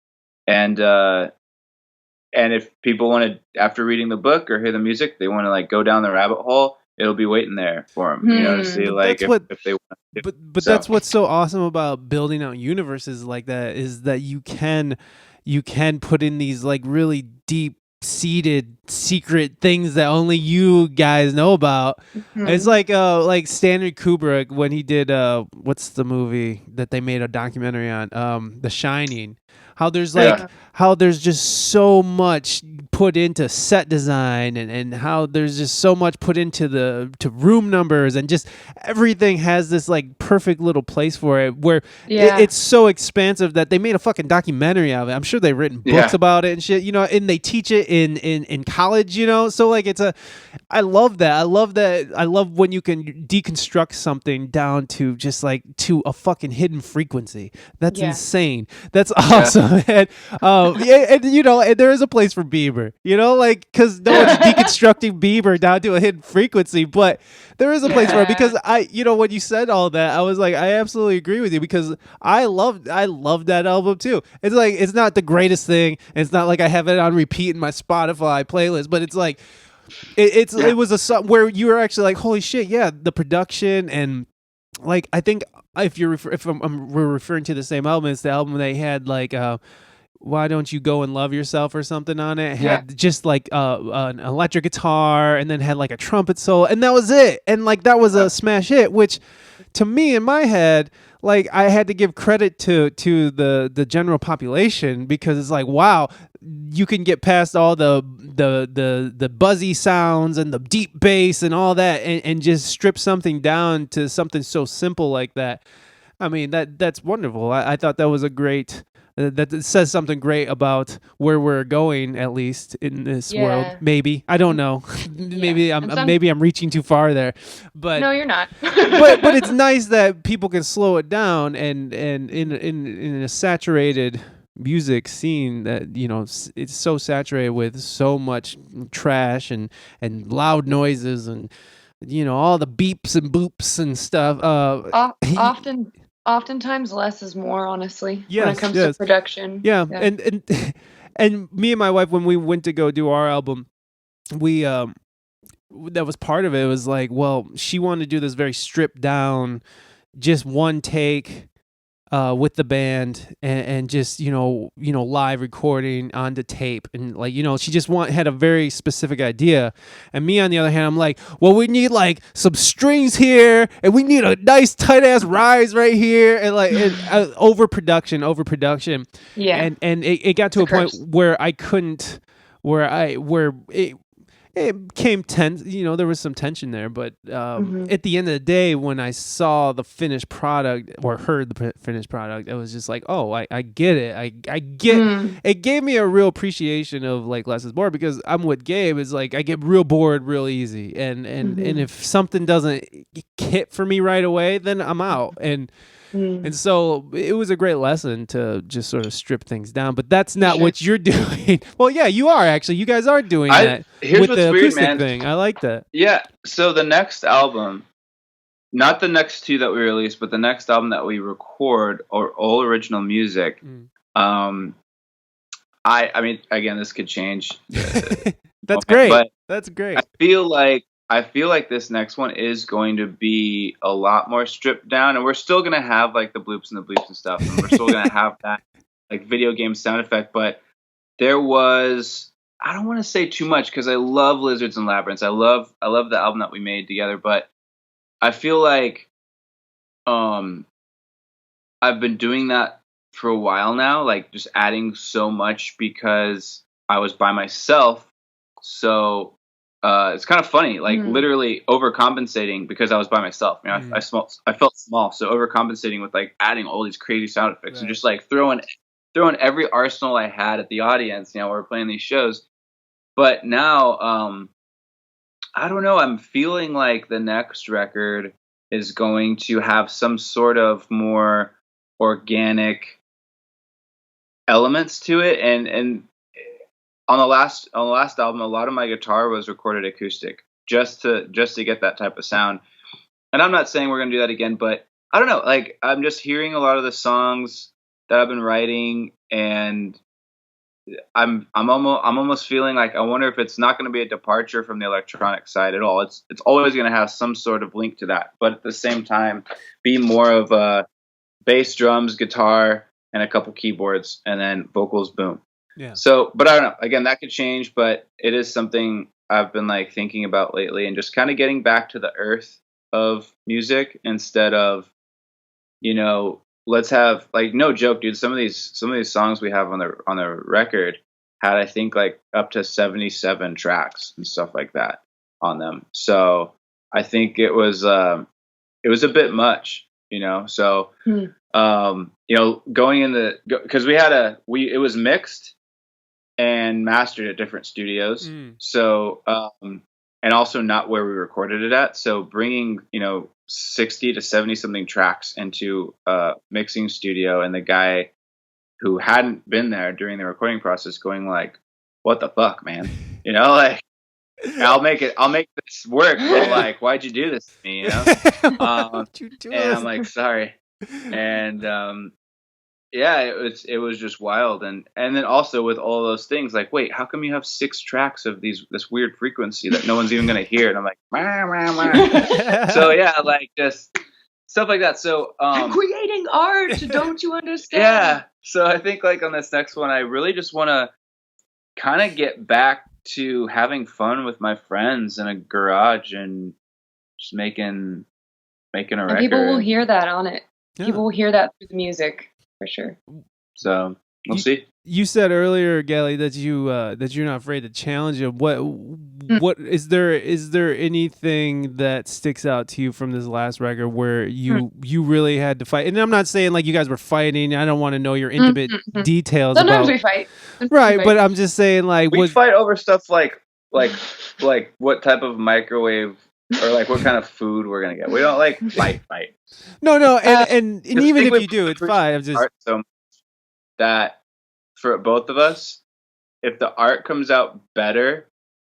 if people want to, after reading the book or hear the music, they want to like go down the rabbit hole, it'll be waiting there for them, to see like if they want to. But that's what's so awesome about building out universes like that, is that you can put in these like really deep seated secret things that only you guys know about. It's like Stanley Kubrick when he did what's the movie that they made a documentary on, The Shining. How there's just so much put into set design, and how there's just so much put into to room numbers, and just everything has this like perfect little place for it, where it's so expansive that they made a fucking documentary out of it. I'm sure they've written books about it and shit, and they teach it in college, so like I love that. I love when you can deconstruct something down to just like to a fucking hidden frequency. That's insane. That's awesome. And and there is a place for Bieber, like, because no one's deconstructing Bieber down to a hidden frequency, but there is a place for it, because when you said all that, I was like, I absolutely agree with you, because I love that album too. It's like, it's not the greatest thing, and it's not like I have it on repeat in my Spotify playlist, but it's like it was a song where you were actually like, holy shit, the production, and like, I think we're referring to the same album, it's the album they had like Why Don't You Go and Love Yourself or something on it. It had just like an electric guitar, and then had like a trumpet solo, and that was it. And like that was a smash hit, which to me in my head, like I had to give credit to the general population, because it's like, wow, you can get past all the buzzy sounds and the deep bass and all that, and just strip something down to something so simple like that. I mean, that's wonderful. I thought that was a great. That says something great about where we're going, at least in this world. Maybe, I don't know. maybe I'm reaching too far there, but no, you're not. but it's nice that people can slow it down, and in a saturated music scene that it's so saturated with so much trash and loud noises, and all the beeps and boops and stuff. Oftentimes less is more, honestly, when it comes to production. Yeah. And me and my wife, when we went to go do our album, we that was part of it. It was like, well, she wanted to do this very stripped down, just one take, with the band and just live recording onto tape, and like she just had a very specific idea. And me on the other hand, I'm like, well, we need like some strings here, and we need a nice tight ass rise right here, and like overproduction. Yeah. And it got to a point where I couldn't, it came tense. There was some tension there, but at the end of the day, when I saw the finished product or heard the finished product, it was just like, oh, I get it. I get. It gave me a real appreciation of like less is more, because I'm with Gabe. Is like I get real bored real easy, and if something doesn't hit for me right away, then I'm out. And so it was a great lesson to just sort of strip things down, but that's not what you're doing. Well, yeah, you are actually. You guys are doing that with the acoustic thing. I like that. Yeah. So the next album, not the next two that we release, but the next album that we record, or all original music. I mean, again, this could change. That's great. But that's great. I feel like this next one is going to be a lot more stripped down, and we're still going to have like the bloops and the bleeps and stuff, and we're still going to have that like video game sound effect. But there was, I don't want to say too much because I love Lizards and Labyrinths. I love the album that we made together, but I feel like I've been doing that for a while now, like just adding so much because I was by myself. So it's kind of funny, like literally overcompensating because I was by myself. I felt small, so overcompensating with like adding all these crazy sound effects and just like throwing every arsenal I had at the audience. We're playing these shows, but now I don't know. I'm feeling like the next record is going to have some sort of more organic elements to it, and on the last album, a lot of my guitar was recorded acoustic, just to get that type of sound. And I'm not saying we're gonna do that again, but I don't know. Like I'm just hearing a lot of the songs that I've been writing, and I'm almost feeling like I wonder if it's not going to be a departure from the electronic side at all. It's always going to have some sort of link to that, but at the same time, be more of a bass, drums, guitar, and a couple keyboards, and then vocals, boom. Yeah. So, but I don't know. Again, that could change, but it is something I've been like thinking about lately, and just kind of getting back to the earth of music instead of, let's have like, no joke, dude. Some of these songs we have on the record had, I think, like up to 77 tracks and stuff like that on them. So I think it was a bit much, So going in because it was mixed and mastered at different studios. So, and also not where we recorded it at. So bringing, 60 to 70 something tracks into a mixing studio, and the guy who hadn't been there during the recording process going like, what the fuck, man? Like, I'll make this work. But like, why'd you do this to me? Why'd you do and this? I'm like, sorry. And, yeah, it was just wild, and then also with all those things, like, wait, how come you have 6 tracks of this weird frequency that no one's even gonna hear? And I'm like, wah, wah, wah. So yeah, like just stuff like that. So I'm creating art, don't you understand? Yeah. So I think like on this next one, I really just want to kind of get back to having fun with my friends in a garage and just making a record. People will hear that on it. Yeah. People will hear that through the music. For sure. So we'll see. You said earlier, Gallie, that you're not afraid to challenge him. What is there anything that sticks out to you from this last record where you really had to fight? And I'm not saying like you guys were fighting. I don't want to know your intimate details. Sometimes we fight. Right, but I'm just saying like we fight over stuff like what type of microwave or like what kind of food we're gonna get. We don't like fight. No, and even if you do, it's fine. I'm just so that for both of us, if the art comes out better,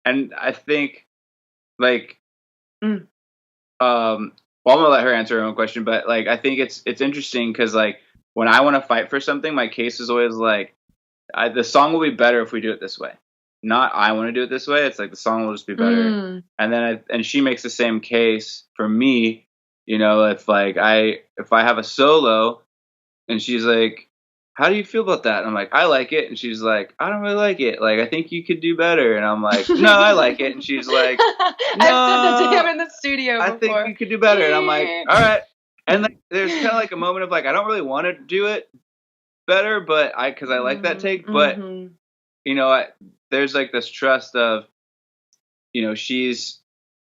and I think like, well, I'm gonna let her answer her own question, but like I think it's interesting because like when I want to fight for something, my case is always like the song will be better if we do it this way. Not I want to do it this way. It's like the song will just be better. And then and she makes the same case for me. If I have a solo and she's like, how do you feel about that? And I'm like, I like it. And she's like, I don't really like it. Like, I think you could do better. And I'm like, no, I like it. And she's like, no, I've said that to him in the studio before. I think you could do better. And I'm like, all right. And like, there's kind of like a moment of like, I don't really want to do it better, but because I like that take. But, you know, there's like this trust of, you know, she's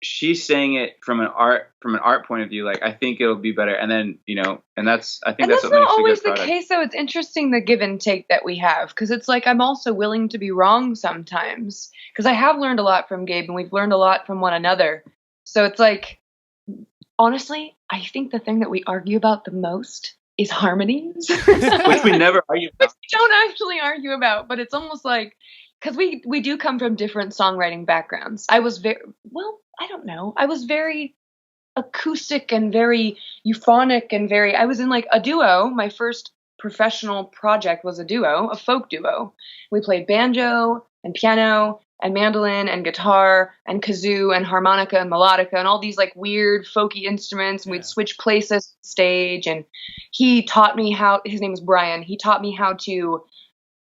saying it from an art point of view. Like, I think it'll be better. And then, you know, and that's what makes it a good product. That's not always the case, though. It's interesting, the give and take that we have, because it's like, I'm also willing to be wrong sometimes, because I have learned a lot from Gabe and we've learned a lot from one another. So it's like, honestly, I think the thing that we argue about the most is harmonies. Which we never argue about. Which we don't actually argue about, but it's almost like, because we do come from different songwriting backgrounds. I was I don't know. I was very acoustic and very euphonic and I was in like a duo. My first professional project was a duo, a folk duo. We played banjo and piano and mandolin and guitar and kazoo and harmonica and melodica and all these like weird folky instruments. And we'd switch places on stage. And he taught me his name was Brian. He taught me how to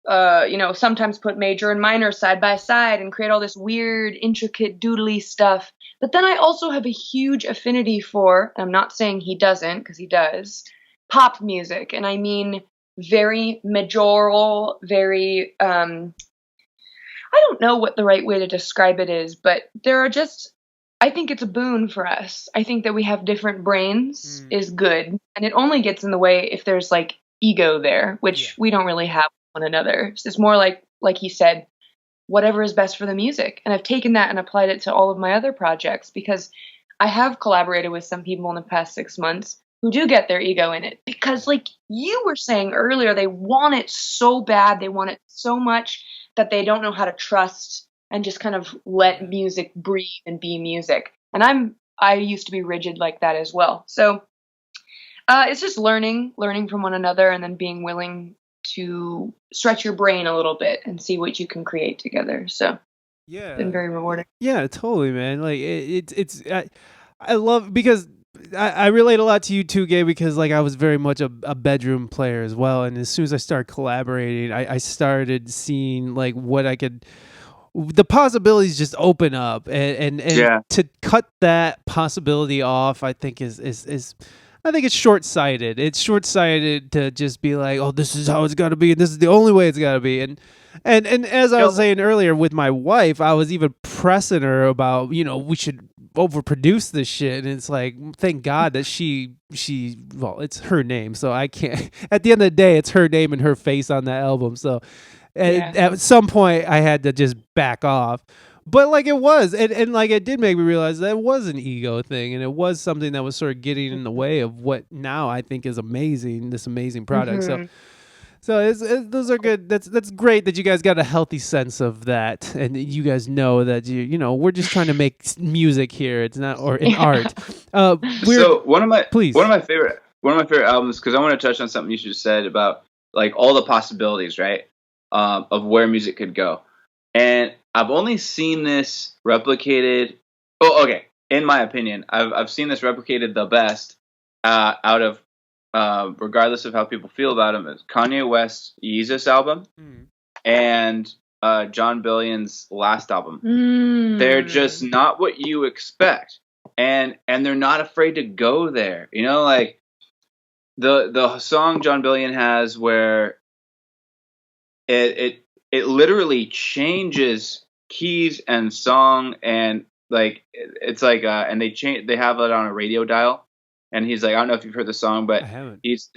sometimes put major and minor side by side and create all this weird, intricate, doodly stuff. But then I also have a huge affinity for, and I'm not saying he doesn't, because he does, pop music. And I mean very majoral, very, I don't know what the right way to describe it is, but I think it's a boon for us. I think that we have different brains is good. And it only gets in the way if there's like ego there, which we don't really have one another. It's more like he said, whatever is best for the music. And I've taken that and applied it to all of my other projects, because I have collaborated with some people in the past 6 months who do get their ego in it, because like you were saying earlier, they want it so bad, they want it so much that they don't know how to trust and just kind of let music breathe and be music. And I used to be rigid like that as well. So it's just learning from one another, and then being willing to stretch your brain a little bit and see what you can create together. So it's been very rewarding. Yeah, totally, man. Like I love, because I relate a lot to you too, Gabe, because like I was very much a bedroom player as well. And as soon as I started collaborating, I started seeing like the possibilities just open up, and to cut that possibility off, I think I think it's short-sighted. It's short-sighted to just be like, oh, this is how it's got to be, and this is the only way it's got to be. And as I was saying earlier with my wife, I was even pressing her about, we should overproduce this shit. And it's like, thank God that well, it's her name, so I can't. At the end of the day, it's her name and her face on that album. So at some point, I had to just back off. But like it was, and like it did make me realize that it was an ego thing, and it was something that was sort of getting in the way of what now I think is amazing, this amazing product. So those are good. That's great that you guys got a healthy sense of that, and you guys know that we're just trying to make music here. It's not art. So one of my favorite albums, because I want to touch on something you just said about like all the possibilities, right, of where music could go, and I've only seen this replicated. Oh, okay. In my opinion, I've seen this replicated the best out of, regardless of how people feel about him, is Kanye West's Yeezus album and John Billion's last album. They're just not what you expect, and they're not afraid to go there. Like the song John Billion has where it literally changes keys and song, and like it's like and they have it on a radio dial, and he's like, I don't know if you've heard the song, but it's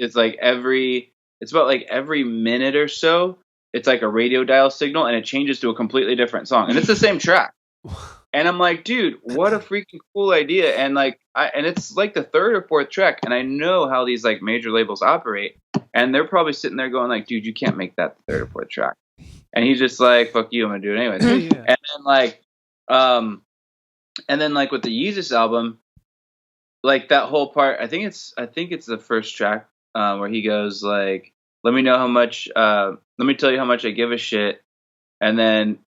about like every minute or so it's like a radio dial signal, and it changes to a completely different song, and it's the same track. And I'm like, dude, what a freaking cool idea. And like and it's like the third or fourth track, and I know how these like major labels operate, and they're probably sitting there going like, dude, you can't make that the third or fourth track. And he's just like, fuck you, I'm gonna do it anyways. And then like with the Yeezus album, like that whole part, I think it's the first track where he goes like, let me tell you how much I give a shit. And then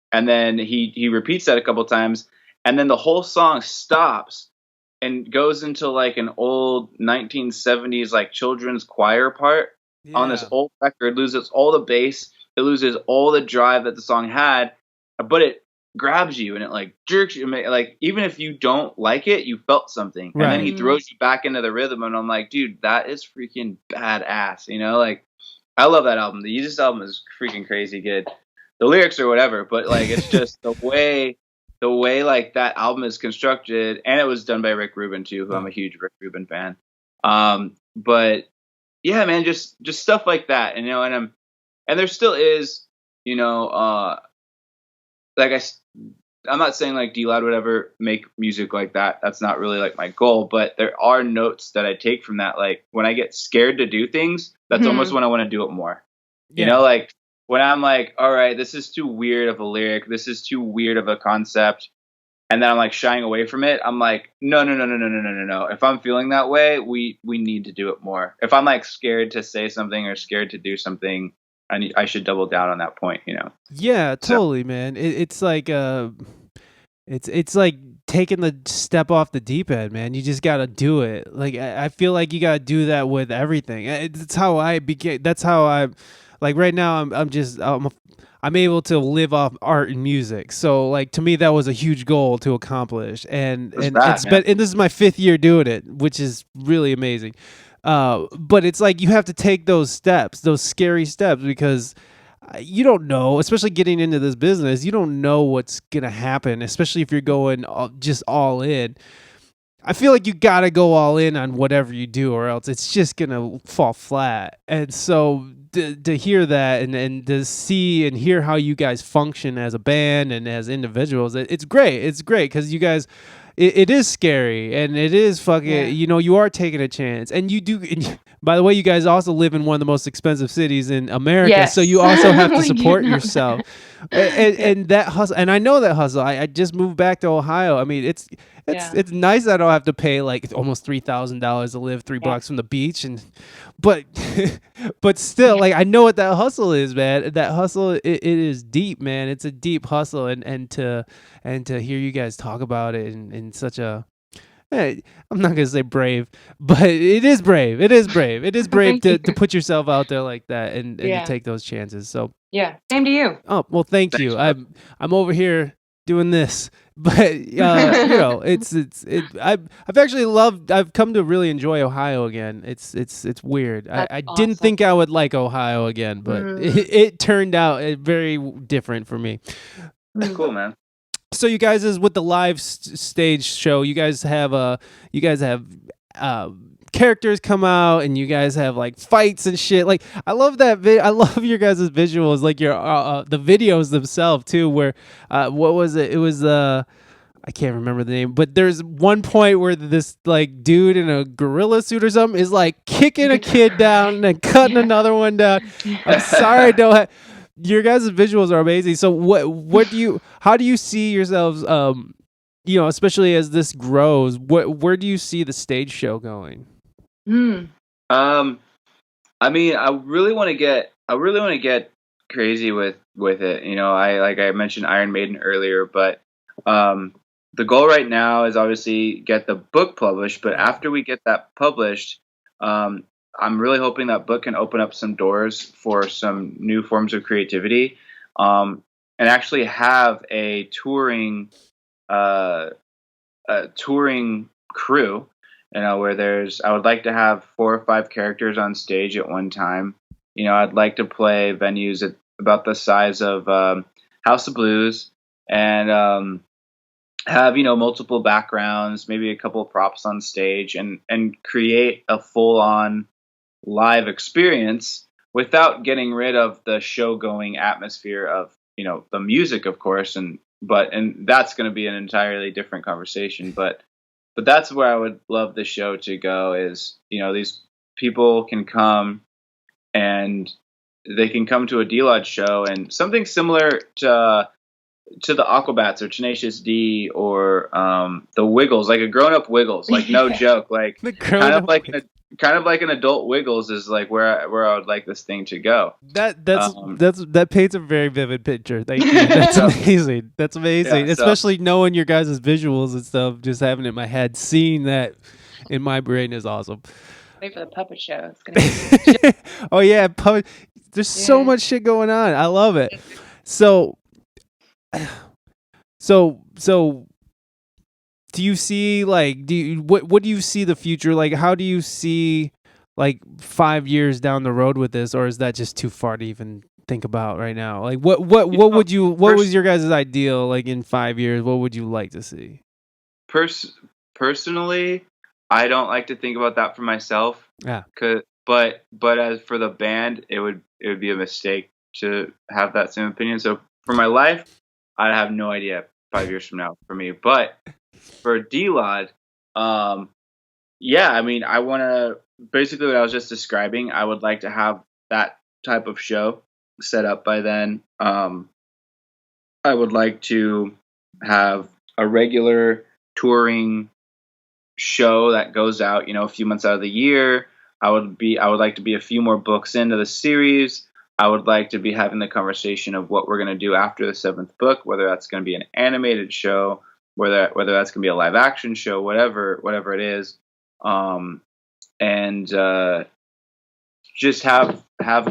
he repeats that a couple times, and then the whole song stops and goes into like an old 1970s like children's choir part. on this old record, loses all the bass, it loses all the drive that the song had, but it grabs you and it like jerks you. Like even if you don't like it, you felt something, and then he throws you back into the rhythm, and I'm like, dude, that is freaking badass. Like I love that album. The Yeezus album is freaking crazy good. The lyrics are whatever, but like it's just the way like that album is constructed, and it was done by Rick Rubin too, who I'm a huge Rick Rubin fan. But yeah, man, just stuff like that, and and there still is, like I'm not saying like DLOD would ever make music like that. That's not really like my goal, but there are notes that I take from that. Like when I get scared to do things, that's almost when I want to do it more. Like when I'm like, all right, this is too weird of a lyric, this is too weird of a concept, and then I'm like shying away from it. I'm like, no. If I'm feeling that way, we need to do it more. If I'm like scared to say something or scared to do something, I should double down on that point, Yeah, totally, man. It's like it's like taking the step off the deep end, man. You just gotta do it. Like I feel like you gotta do that with everything. It's how I became. That's how I. Like right now, I'm able to live off art and music. So like to me, that was a huge goal to accomplish. And this is my 5th year doing it, which is really amazing. But it's like you have to take those steps, those scary steps, because you don't know, especially getting into this business, you don't know what's gonna happen, especially if you're going just all in. I feel like you gotta go all in on whatever you do, or else it's just gonna fall flat. And so to hear that and to see and hear how you guys function as a band and as individuals, it's great. It's great because you guys, it is scary and it is fucking, you are taking a chance. And you do, by the way, you guys also live in one of the most expensive cities in America. Yes. So you also have to support yourself. And that hustle, and I know that hustle. I just moved back to Ohio. I mean, it's nice that I don't have to pay like almost $3,000 to live $3 from the beach, but still, like I know what that hustle is, man. That hustle, it is deep, man. It's a deep hustle, and to hear you guys talk about it in such a, I'm not gonna say brave, but it is brave. It is brave. It is brave to put yourself out there like that and to take those chances. So yeah, same to you. Oh well, thanks you. I'm over here doing this, but I've come to really enjoy Ohio again. It's weird. I didn't think I would like Ohio again, but it turned out very different for me. Cool, man. So you guys is with the live stage show. You guys have characters come out and you guys have like fights and shit. Like I love that. I love your guys' visuals, like your the videos themselves too. Where what was it? It was I can't remember the name, but there's one point where this like dude in a gorilla suit or something is like kicking a kid down and then cutting another one down. I'm sorry, I don't have. Your guys' visuals are amazing. So how do you see yourselves, especially as this grows, where do you see the stage show going? I mean, I really want to get crazy with it. I mentioned Iron Maiden earlier, but the goal right now is obviously get the book published, but after we get that published, I'm really hoping that book can open up some doors for some new forms of creativity, and actually have a touring crew, where I would like to have 4 or 5 characters on stage at one time. I'd like to play venues at about the size of House of Blues, and have multiple backgrounds, maybe a couple of props on stage, and create a full-on live experience without getting rid of the show-going atmosphere of the music, of course, and that's going to be an entirely different conversation. But that's where I would love the show to go. Is these people can come and they can come to a DLOD show, and something similar to the Aquabats or Tenacious D or the Wiggles, like a grown-up Wiggles, like no joke, like kind of like an adult Wiggles is like where I would like this thing to go. That paints a very vivid picture. Thank you. That's amazing. That's amazing. Yeah, especially knowing your guys' visuals and stuff, just having it in my head, seeing that in my brain is awesome. Wait for the puppet show. It's gonna be oh yeah, there's so much shit going on. I love it. So do you see what do you see the future like? How do you see like 5 years down the road with this, or is that just too far to even think about right now? Like what was your guys' ideal like in 5 years? What would you like to see? Personally, I don't like to think about that for myself. Yeah. But as for the band, it would be a mistake to have that same opinion. So for my life, I have no idea 5 years from now for me. But for DLOD, yeah, I mean, I want to basically what I was just describing. I would like to have that type of show set up by then. I would like to have a regular touring show that goes out, a few months out of the year. I would like to be a few more books into the series. I would like to be having the conversation of what we're going to do after the 7th book, whether that's going to be an animated show, whether that's going to be a live action show, whatever it is. And just have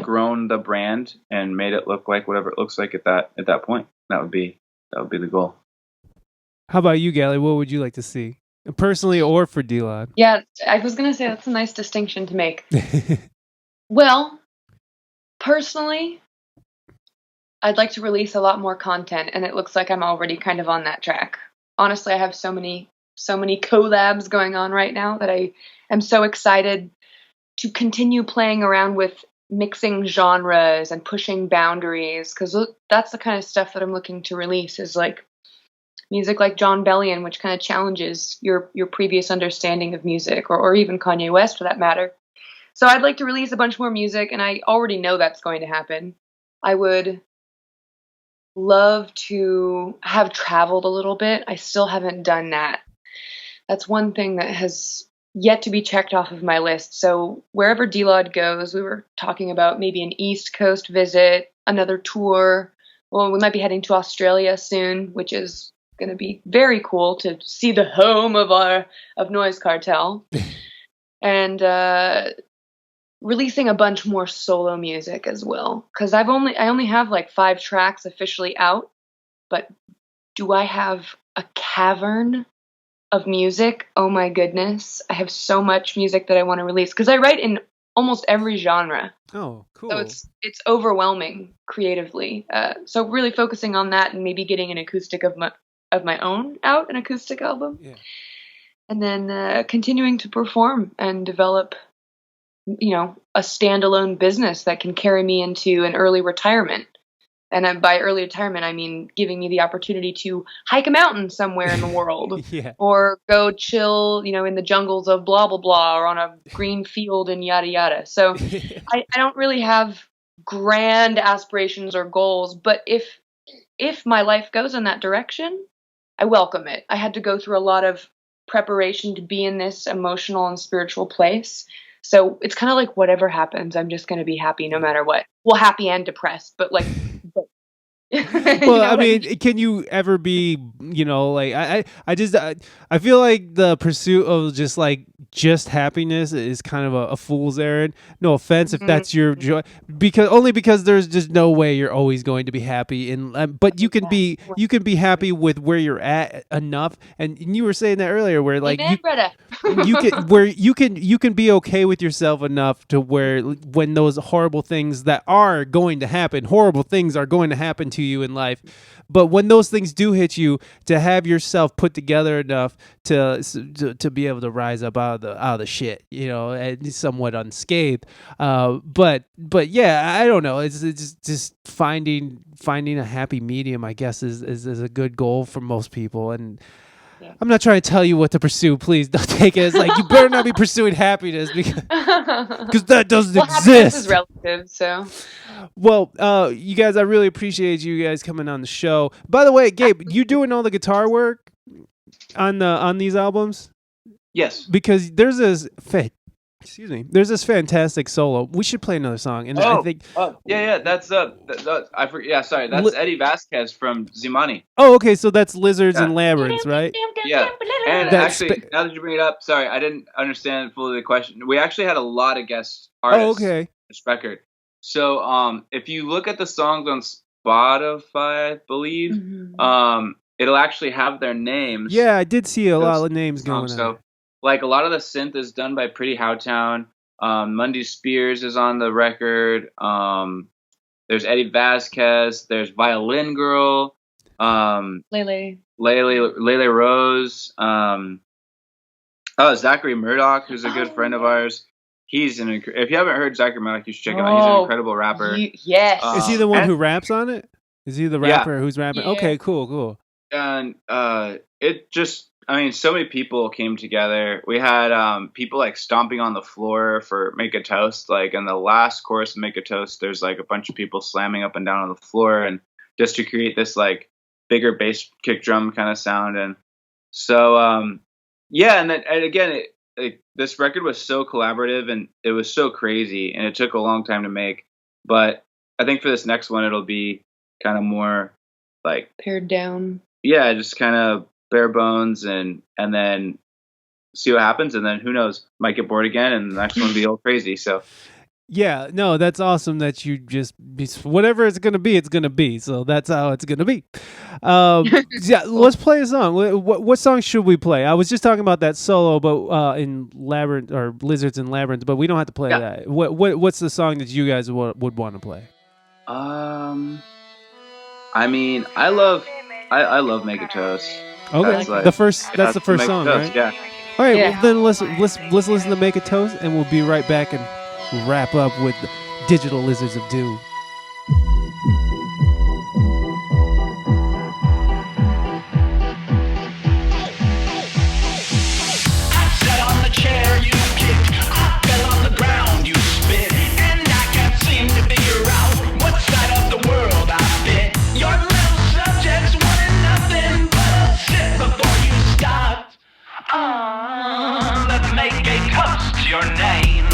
grown the brand and made it look like whatever it looks like at that point. That would be the goal. How about you, Gallie? What would you like to see? Personally or for DLOD? Yeah, I was going to say that's a nice distinction to make. Well, personally, I'd like to release a lot more content, and it looks like I'm already kind of on that track. Honestly, I have so many collabs going on right now that I am so excited to continue playing around with mixing genres and pushing boundaries, because that's the kind of stuff that I'm looking to release is like music like John Bellion, which kind of challenges your previous understanding of music, or even Kanye West for that matter. So I'd like to release a bunch more music, and I already know that's going to happen. I would love to have traveled a little bit. I still haven't done that. That's one thing that has yet to be checked off of my list. So wherever DLOD goes, we were talking about maybe an East Coast visit, another tour. Well, we might be heading to Australia soon, which is going to be very cool to see the home of Noise Cartel. And releasing a bunch more solo music as well, because I only have like 5 tracks officially out, but do I have a cavern of music? Oh my goodness, I have so much music that I want to release, because I write in almost every genre. Oh, cool. So it's overwhelming creatively. So really focusing on that, and maybe getting an acoustic of my own out, an acoustic album. Yeah. And then continuing to perform and develop a standalone business that can carry me into an early retirement. And by early retirement, I mean giving me the opportunity to hike a mountain somewhere in the world, yeah. Or go chill, in the jungles of blah, blah, blah, or on a green field and yada, yada. So I don't really have grand aspirations or goals, but if my life goes in that direction, I welcome it. I had to go through a lot of preparation to be in this emotional and spiritual place. So it's kind of like whatever happens, I'm just going to be happy no matter what. Well, happy and depressed, but like. Well, I mean, can you ever be, I feel like the pursuit of just happiness is kind of a fool's errand. No offense if that's your joy, because there's just no way you're always going to be happy, but you can be happy with where you're at enough. And you were saying that earlier, where like you can be okay with yourself enough to where when those horrible things that are going to happen, horrible things are going to happen to you in life, but when those things do hit you, to have yourself put together enough to be able to rise up out of the shit, and somewhat unscathed. But yeah, I don't know. It's just finding a happy medium, I guess, is a good goal for most people. And yeah. I'm not trying to tell you what to pursue. Please don't take it as like you better not be pursuing happiness, because that doesn't exist. Happiness is relative, so. Well, you guys, I really appreciate you guys coming on the show. By the way, Gabe, you doing all the guitar work on these albums? Yes. Because there's this excuse me. There's this fantastic solo. We should play another song, and I think. That's I forget. Yeah, sorry, that's Eddie Vasquez from Zimani. Oh, okay, so that's Lizards and Labyrinths, right? Yeah, and actually, now that you bring it up, sorry, I didn't understand fully the question. We actually had a lot of guest artists. Okay. This record. So, if you look at the songs on Spotify, I believe, it'll actually have their names. Yeah, I did see a lot of names going on. So, like, a lot of the synth is done by Pretty Howtown. Mundy Spears is on the record. There's Eddie Vasquez. There's Violin Girl. Lele Rose. Zachary Murdoch, who's a good friend of ours. He's if you haven't heard Zachary Murdoch, you should check him out. He's an incredible rapper. Yes. Is he the one who raps on it? Is he the rapper who's rapping? Yeah. Okay, cool. And it just, so many people came together. We had people like stomping on the floor for Make a Toast. Like in the last chorus of Make a Toast, there's like a bunch of people slamming up and down on the floor, and just to create this like bigger bass kick drum kind of sound. And so and again, this record was so collaborative and it was so crazy, and it took a long time to make. But I think for this next one, it'll be kind of more like pared down. Yeah, just kind of bare bones, and then see what happens, and then who knows, might get bored again, and the next one will be all crazy. So. Yeah, no, that's awesome that you just whatever it's gonna be, it's gonna be. So that's how it's gonna be. Yeah, let's play a song. What song should we play? I was just talking about that solo, but in Labyrinth or Lizards and Labyrinths, but we don't have to play that. What's the song that you guys would want to play? I love Make a Toast. Okay, that's the first song, right? Yeah. All right, well then let's listen to Make a Toast, and we'll be right back and wrap up with Digital Lizards of Doom. Let's make a toast to your name.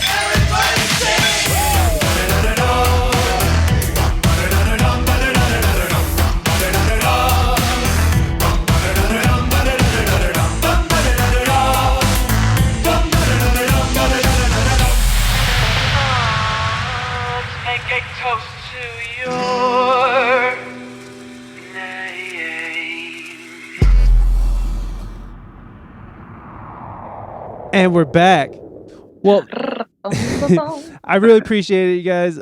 Everybody! your name. And we're back. Well, I really appreciate it, you guys.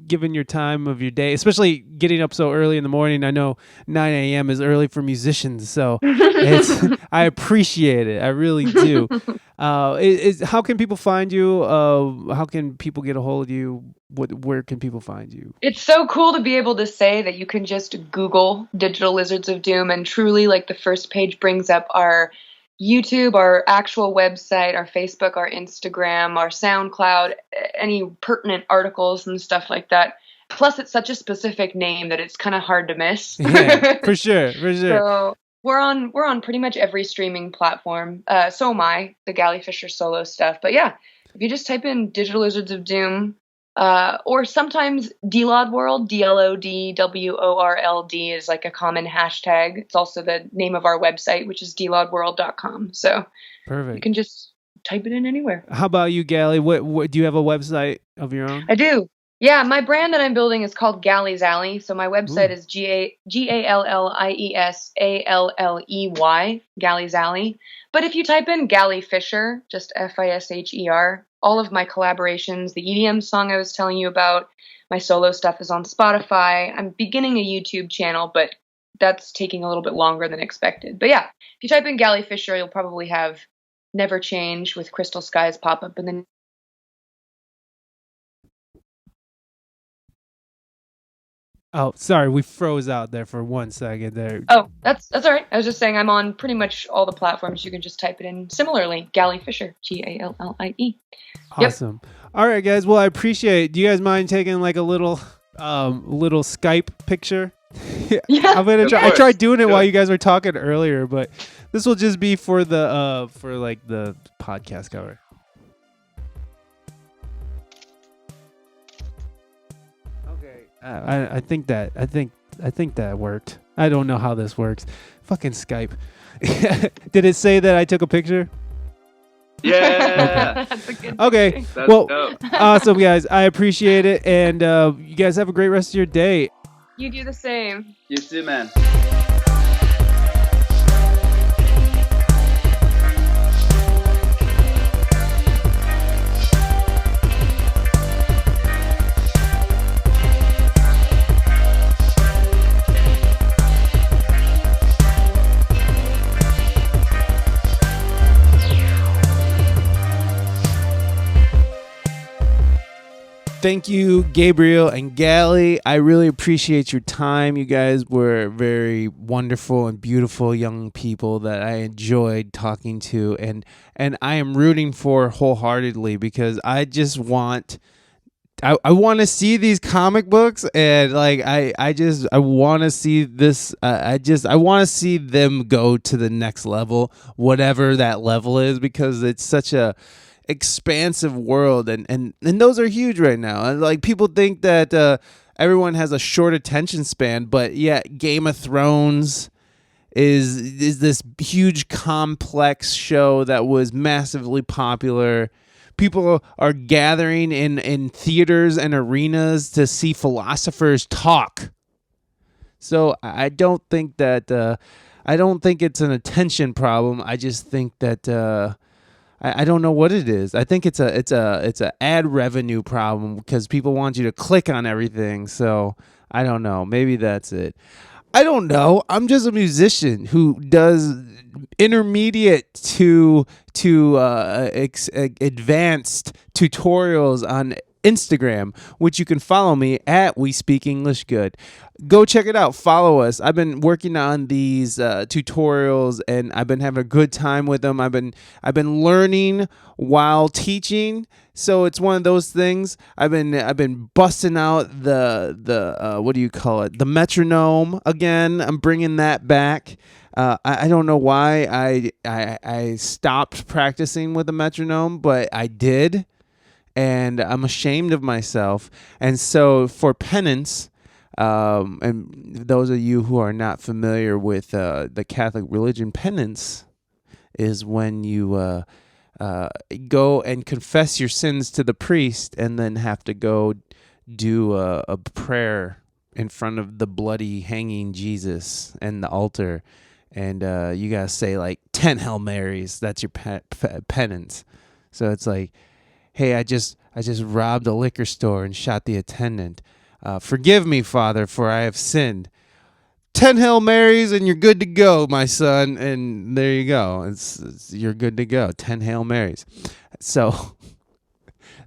Giving your time of your day, especially getting up so early in the morning. I know 9 a.m. is early for musicians, so I appreciate it. I really do. How can people find you? How can people get a hold of you? Where can people find you? It's so cool to be able to say that you can just Google Digital Lizards of Doom, and truly, like, the first page brings up our YouTube, our actual website, our Facebook, our Instagram, our SoundCloud, any pertinent articles and stuff like that. Plus, it's such a specific name that it's kind of hard to miss. Yeah, for sure. So we're on pretty much every streaming platform. So am I, the Gallie Fisher solo stuff. But yeah, if you just type in Digital Lizards of Doom, or sometimes DLOD World, DLOD, WORLD is like a common hashtag. It's also the name of our website, which is dlodworld.com. So perfect. You can just type it in anywhere. How about you, Gallie? What do you have a website of your own? I do. Yeah, my brand that I'm building is called Gallie's Alley. So my website is GALLIESALLEY, Gallie's Alley. But if you type in Gallie Fisher, just FISHER, all of my collaborations, the EDM song I was telling you about, my solo stuff is on Spotify. I'm beginning a YouTube channel, but that's taking a little bit longer than expected. But yeah, if you type in Gallie Fisher, you'll probably have Never Change with Crystal Skies pop up, and then Oh, sorry, we froze out there for 1 second there. Oh, that's all right. I was just saying I'm on pretty much all the platforms. You can just type it in similarly. Gallie Fisher, GALLIE. Awesome. Yep. All right, guys. Well, I appreciate it. Do you guys mind taking like a little Skype picture? Yeah. I'm gonna try. I tried doing it while you guys were talking earlier, but this will just be for the the podcast cover. I think that worked. I don't know how this works. Fucking Skype. Did it say that I took a picture? Yeah. Okay. That's well, dope. Awesome, guys. I appreciate it, and you guys have a great rest of your day. You do the same. You too, man. Thank you, Gabriel and Gallie. I really appreciate your time. You guys were very wonderful and beautiful young people that I enjoyed talking to, and I am rooting for wholeheartedly because I just want I want to see these comic books, and like I want to see this. I want to see them go to the next level, whatever that level is, because it's such a expansive world, and those are huge right now. And like people think that everyone has a short attention span, but yeah, Game of Thrones is this huge complex show that was massively popular. People are gathering in theaters and arenas to see philosophers talk. So I don't think that I don't think it's an attention problem. I just think that I don't know what it is. I think it's a ad revenue problem because people want you to click on everything. So I don't know. Maybe that's it. I don't know. I'm just a musician who does intermediate to advanced tutorials on Instagram, which you can follow me at wespeakenglishgood. Go check it out. Follow us. I've been working on these tutorials, and I've been having a good time with them. I've been learning while teaching, so it's one of those things. I've been busting out the what do you call it? The metronome again. I'm bringing that back. I don't know why I stopped practicing with the metronome, but I did. And I'm ashamed of myself. And so for penance, and those of you who are not familiar with the Catholic religion, penance is when you go and confess your sins to the priest and then have to go do a prayer in front of the bloody hanging Jesus and the altar, and you gotta say like 10 Hail Marys. That's your penance. So it's like, hey, I just robbed a liquor store and shot the attendant. Forgive me, Father, for I have sinned. 10 Hail Marys and you're good to go, my son. And there you go. You're good to go. 10 Hail Marys. So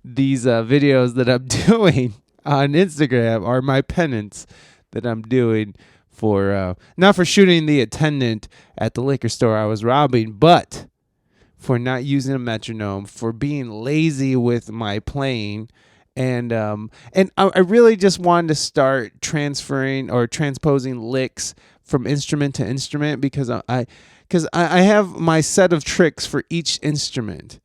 these videos that I'm doing on Instagram are my penance that I'm doing for not for shooting the attendant at the liquor store I was robbing, but for not using a metronome, for being lazy with my playing. And I really just wanted to start transferring or transposing licks from instrument to instrument because I have my set of tricks for each instrument,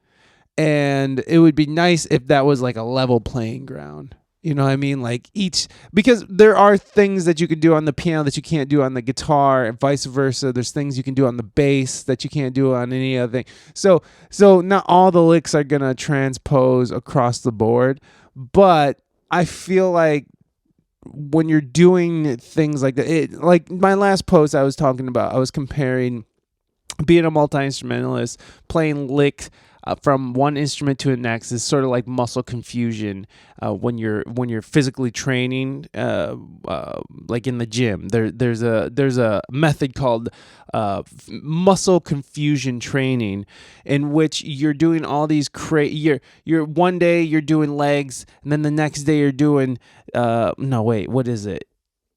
and it would be nice if that was like a level playing ground. You know what I mean? Like because there are things that you can do on the piano that you can't do on the guitar, and vice versa. There's things you can do on the bass that you can't do on any other thing. So not all the licks are gonna transpose across the board. But I feel like when you're doing things like that, like my last post I was talking about, I was comparing being a multi-instrumentalist, playing licks from one instrument to the next is sort of like muscle confusion when you're physically training, like in the gym. There's a method called muscle confusion training, in which you're doing all these you're one day you're doing legs, and then the next day you're doing what is it?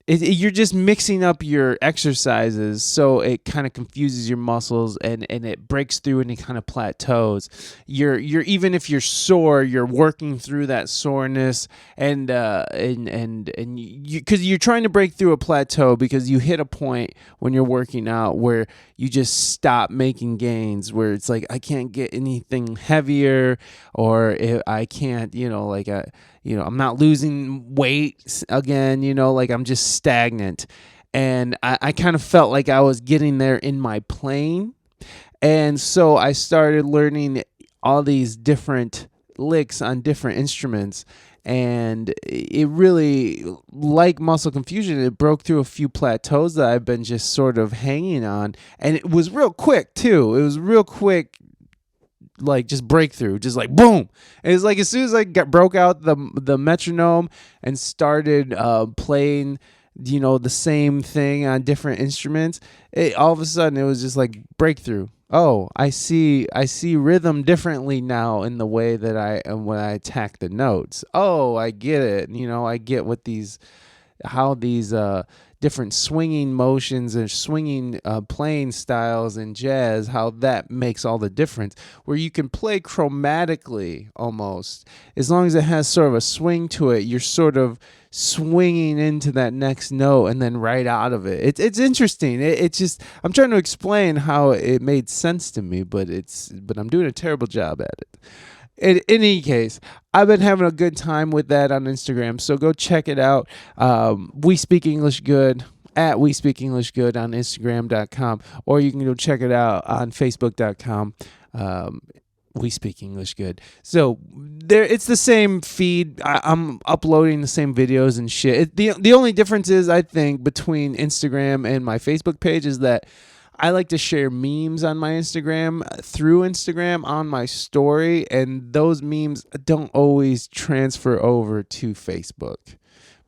You're just mixing up your exercises, so it kind of confuses your muscles and it breaks through and it kind of plateaus. You're even if you're sore, you're working through that soreness and because you're trying to break through a plateau because you hit a point when you're working out where you just stop making gains, where it's like I can't get anything heavier, or I can't, I'm not losing weight again, like I'm just stagnant. And I kind of felt like I was getting there in my playing. And so I started learning all these different licks on different instruments. And it really, like muscle confusion, it broke through a few plateaus that I've been just sort of hanging on. And it was real quick, too. It was real quick. Like just breakthrough, just like boom. It was like as soon as I broke out the metronome and started playing, the same thing on different instruments, all of a sudden it was just like breakthrough. Oh, I see rhythm differently now in the way that when I attack the notes. Oh, I get it. I get how these different swinging motions and swinging playing styles in jazz, how that makes all the difference, where you can play chromatically almost. As long as it has sort of a swing to it, you're sort of swinging into that next note and then right out of it. It's interesting. It's just, I'm trying to explain how it made sense to me, but I'm doing a terrible job at it. In any case, I've been having a good time with that on Instagram, so go check it out. We Speak English Good at We Speak English Good on Instagram.com, or you can go check it out on Facebook.com. We Speak English Good. So it's the same feed. I'm uploading the same videos and shit. The only difference is, I think, between Instagram and my Facebook page is that I like to share memes on my Instagram through Instagram on my story, and those memes don't always transfer over to Facebook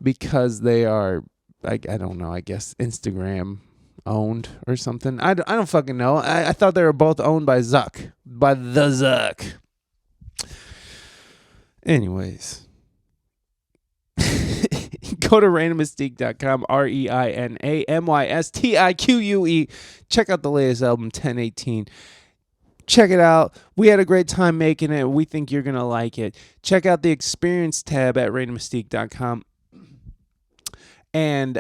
because they are, I don't know, I guess Instagram owned or something. I don't fucking know. I thought they were both owned by Zuck, by the Zuck. Anyways. Go to ReinaMystique.com, ReinaMystique. Check out the latest album, 1018. Check it out. We had a great time making it. We think you're going to like it. Check out the experience tab at ReinaMystique.com. And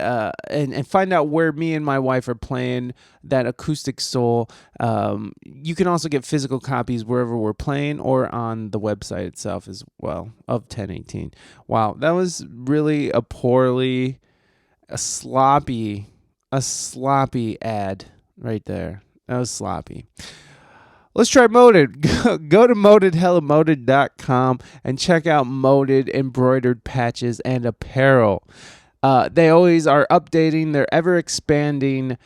find out where me and my wife are playing that Acoustic Soul. You can also get physical copies wherever we're playing or on the website itself as well of 1018. Wow, that was really a sloppy ad right there. That was sloppy. let's try Moded. Go to modedhellamoded.com and check out Moded embroidered patches and apparel. They always are updating their ever-expanding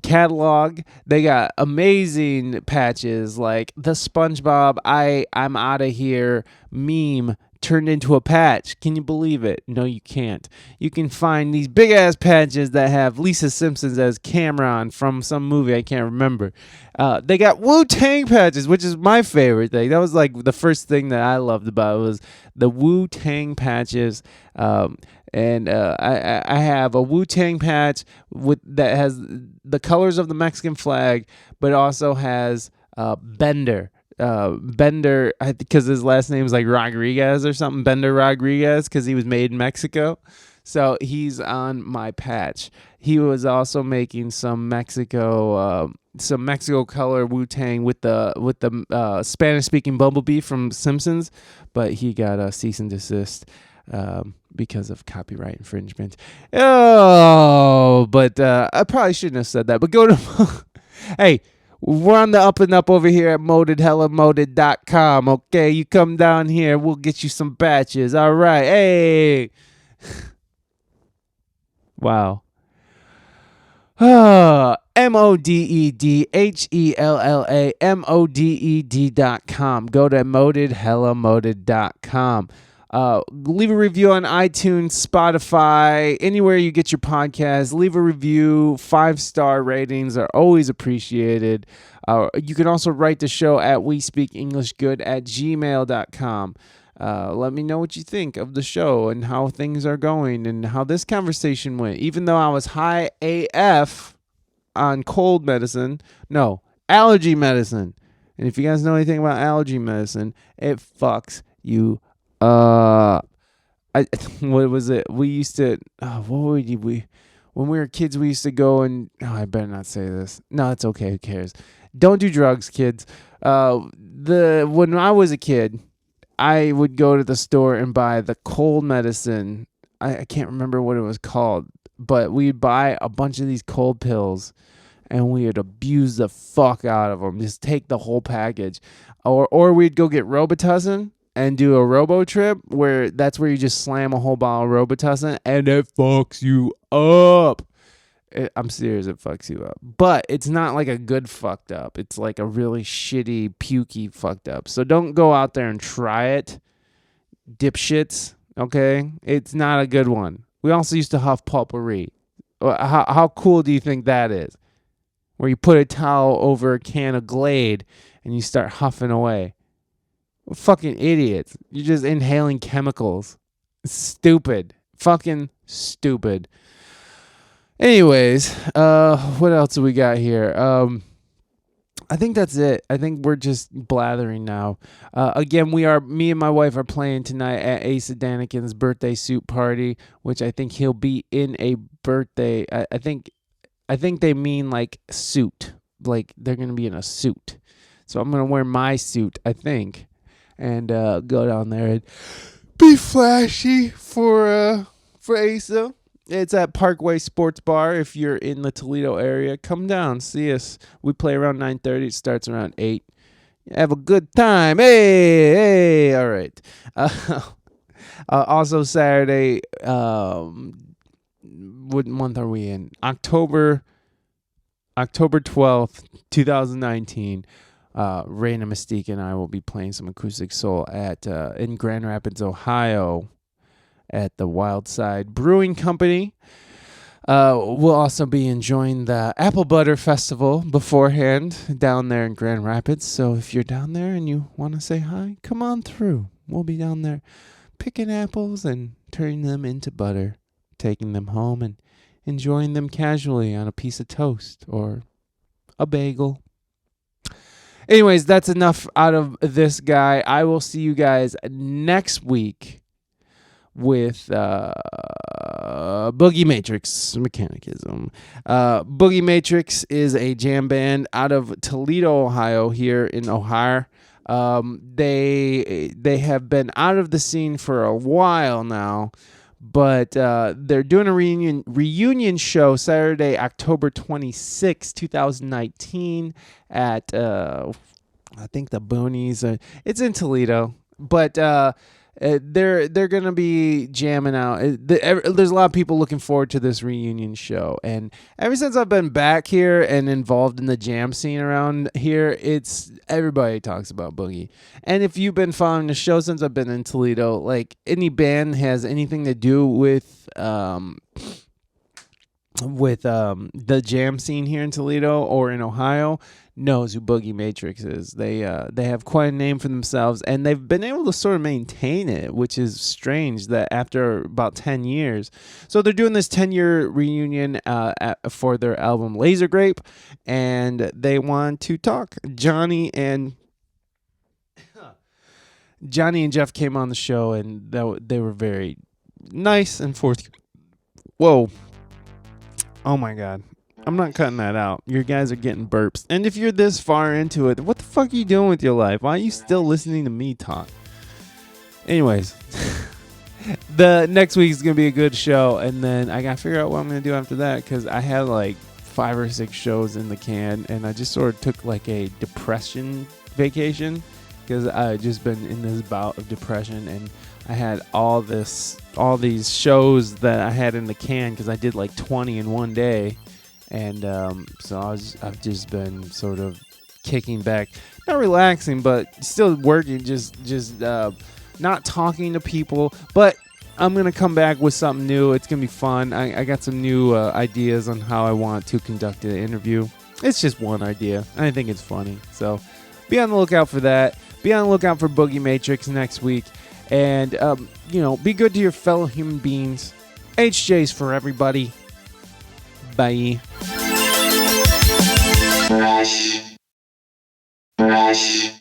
catalog. They got amazing patches like the SpongeBob I'm outta here meme turned into a patch. Can you believe it? No, you can't. You can find these big ass patches that have Lisa Simpson as Cameron from some movie I can't remember. They got Wu-Tang patches, which is my favorite thing. That was like the first thing that I loved about it was the Wu-Tang patches. And I have a Wu-Tang patch that has the colors of the Mexican flag, but also has Bender. Bender, because his last name is like Rodriguez or something. Bender Rodriguez, because he was made in Mexico. So he's on my patch. He was also making some Mexico color Wu-Tang with the Spanish-speaking Bumblebee from Simpsons, but he got a cease and desist. Because of copyright infringement. Oh, but I probably shouldn't have said that. But go to, hey, we're on the up and up over here at modedhellamoded.com. Okay, you come down here, we'll get you some batches. All right, hey. Wow. modedhellamoded.com. Go to modedhellamoded.com. Leave a review on iTunes, Spotify, anywhere you get your podcasts. Leave a review. 5-star ratings are always appreciated. You can also write the show at wespeakenglishgood@gmail.com. Let me know what you think of the show and how things are going and how this conversation went. Even though I was high AF on cold medicine, no, allergy medicine. And if you guys know anything about allergy medicine, it fucks you what was it? We used to, when we were kids, we used to go and, I better not say this. No, it's okay. Who cares? Don't do drugs, kids. When I was a kid, I would go to the store and buy the cold medicine. I can't remember what it was called, but we'd buy a bunch of these cold pills and we would abuse the fuck out of them. Just take the whole package. Or we'd go get Robitussin and do a robo trip where you just slam a whole bottle of Robitussin and it fucks you up. I'm serious, it fucks you up. But it's not like a good fucked up. It's like a really shitty, pukey fucked up. So don't go out there and try it, dipshits, okay? It's not a good one. We also used to huff potpourri. How cool do you think that is? Where you put a towel over a can of Glade and you start huffing away. We're fucking idiots. You're just inhaling chemicals. Stupid. Fucking stupid. Anyways, what else do we got here? I think that's it. I think we're just blathering now. Again, me and my wife are playing tonight at Asa Danikin's birthday suit party, which I think he'll be in a birthday. I think they mean like suit. Like they're going to be in a suit. So I'm going to wear my suit, I think. And go down there and be flashy for Asa. It's at Parkway Sports Bar. If you're in the Toledo area, come down, see us. We play around 9:30. It starts around 8. Have a good time. Hey, all right. Also Saturday, what month are we in? October 12th, 2019. Reina, Mystique, and I will be playing some acoustic soul in Grand Rapids, Ohio, at the Wild Side Brewing Company. We'll also be enjoying the Apple Butter Festival beforehand down there in Grand Rapids. So if you're down there and you want to say hi, come on through. We'll be down there picking apples and turning them into butter, taking them home and enjoying them casually on a piece of toast or a bagel. Anyways, that's enough out of this guy. I will see you guys next week with Boogie Matrix Mechanicism. Boogie Matrix is a jam band out of Toledo, Ohio, here in Ohio. They have been out of the scene for a while now, but they're doing a reunion show Saturday, October 26, 2019 at I think the Boonies. It's in Toledo, but they're gonna be jamming out. There's a lot of people looking forward to this reunion show, and ever since I've been back here and involved in the jam scene around here, it's everybody talks about Boogie. And if you've been following the show since I've been in Toledo, like any band has anything to do with the jam scene here in Toledo or in Ohio, knows who Boogie Matrix is. They have quite a name for themselves, and they've been able to sort of maintain it, which is strange that after about 10 years. So they're doing this 10-year reunion for their album Laser Grape, and they want to talk. Johnny and Jeff came on the show, and they were very nice and forthcoming. Whoa. Oh my God. I'm not cutting that out. You guys are getting burps. And if you're this far into it, what the fuck are you doing with your life? Why are you still listening to me talk? Anyways, the next week is going to be a good show. And then I got to figure out what I'm going to do after that, because I had like 5 or 6 shows in the can. And I just sort of took like a depression vacation, because I just been in this bout of depression. And I had all these shows that I had in the can, because I did like 20 in one day. And so I've just been sort of kicking back, not relaxing, but still working, just not talking to people. But I'm going to come back with something new. It's going to be fun. I got some new ideas on how I want to conduct an interview. It's just one idea. I think it's funny. So be on the lookout for that. Be on the lookout for Boogie Matrix next week. And, be good to your fellow human beings. HJ's for everybody. Bye. Fresh.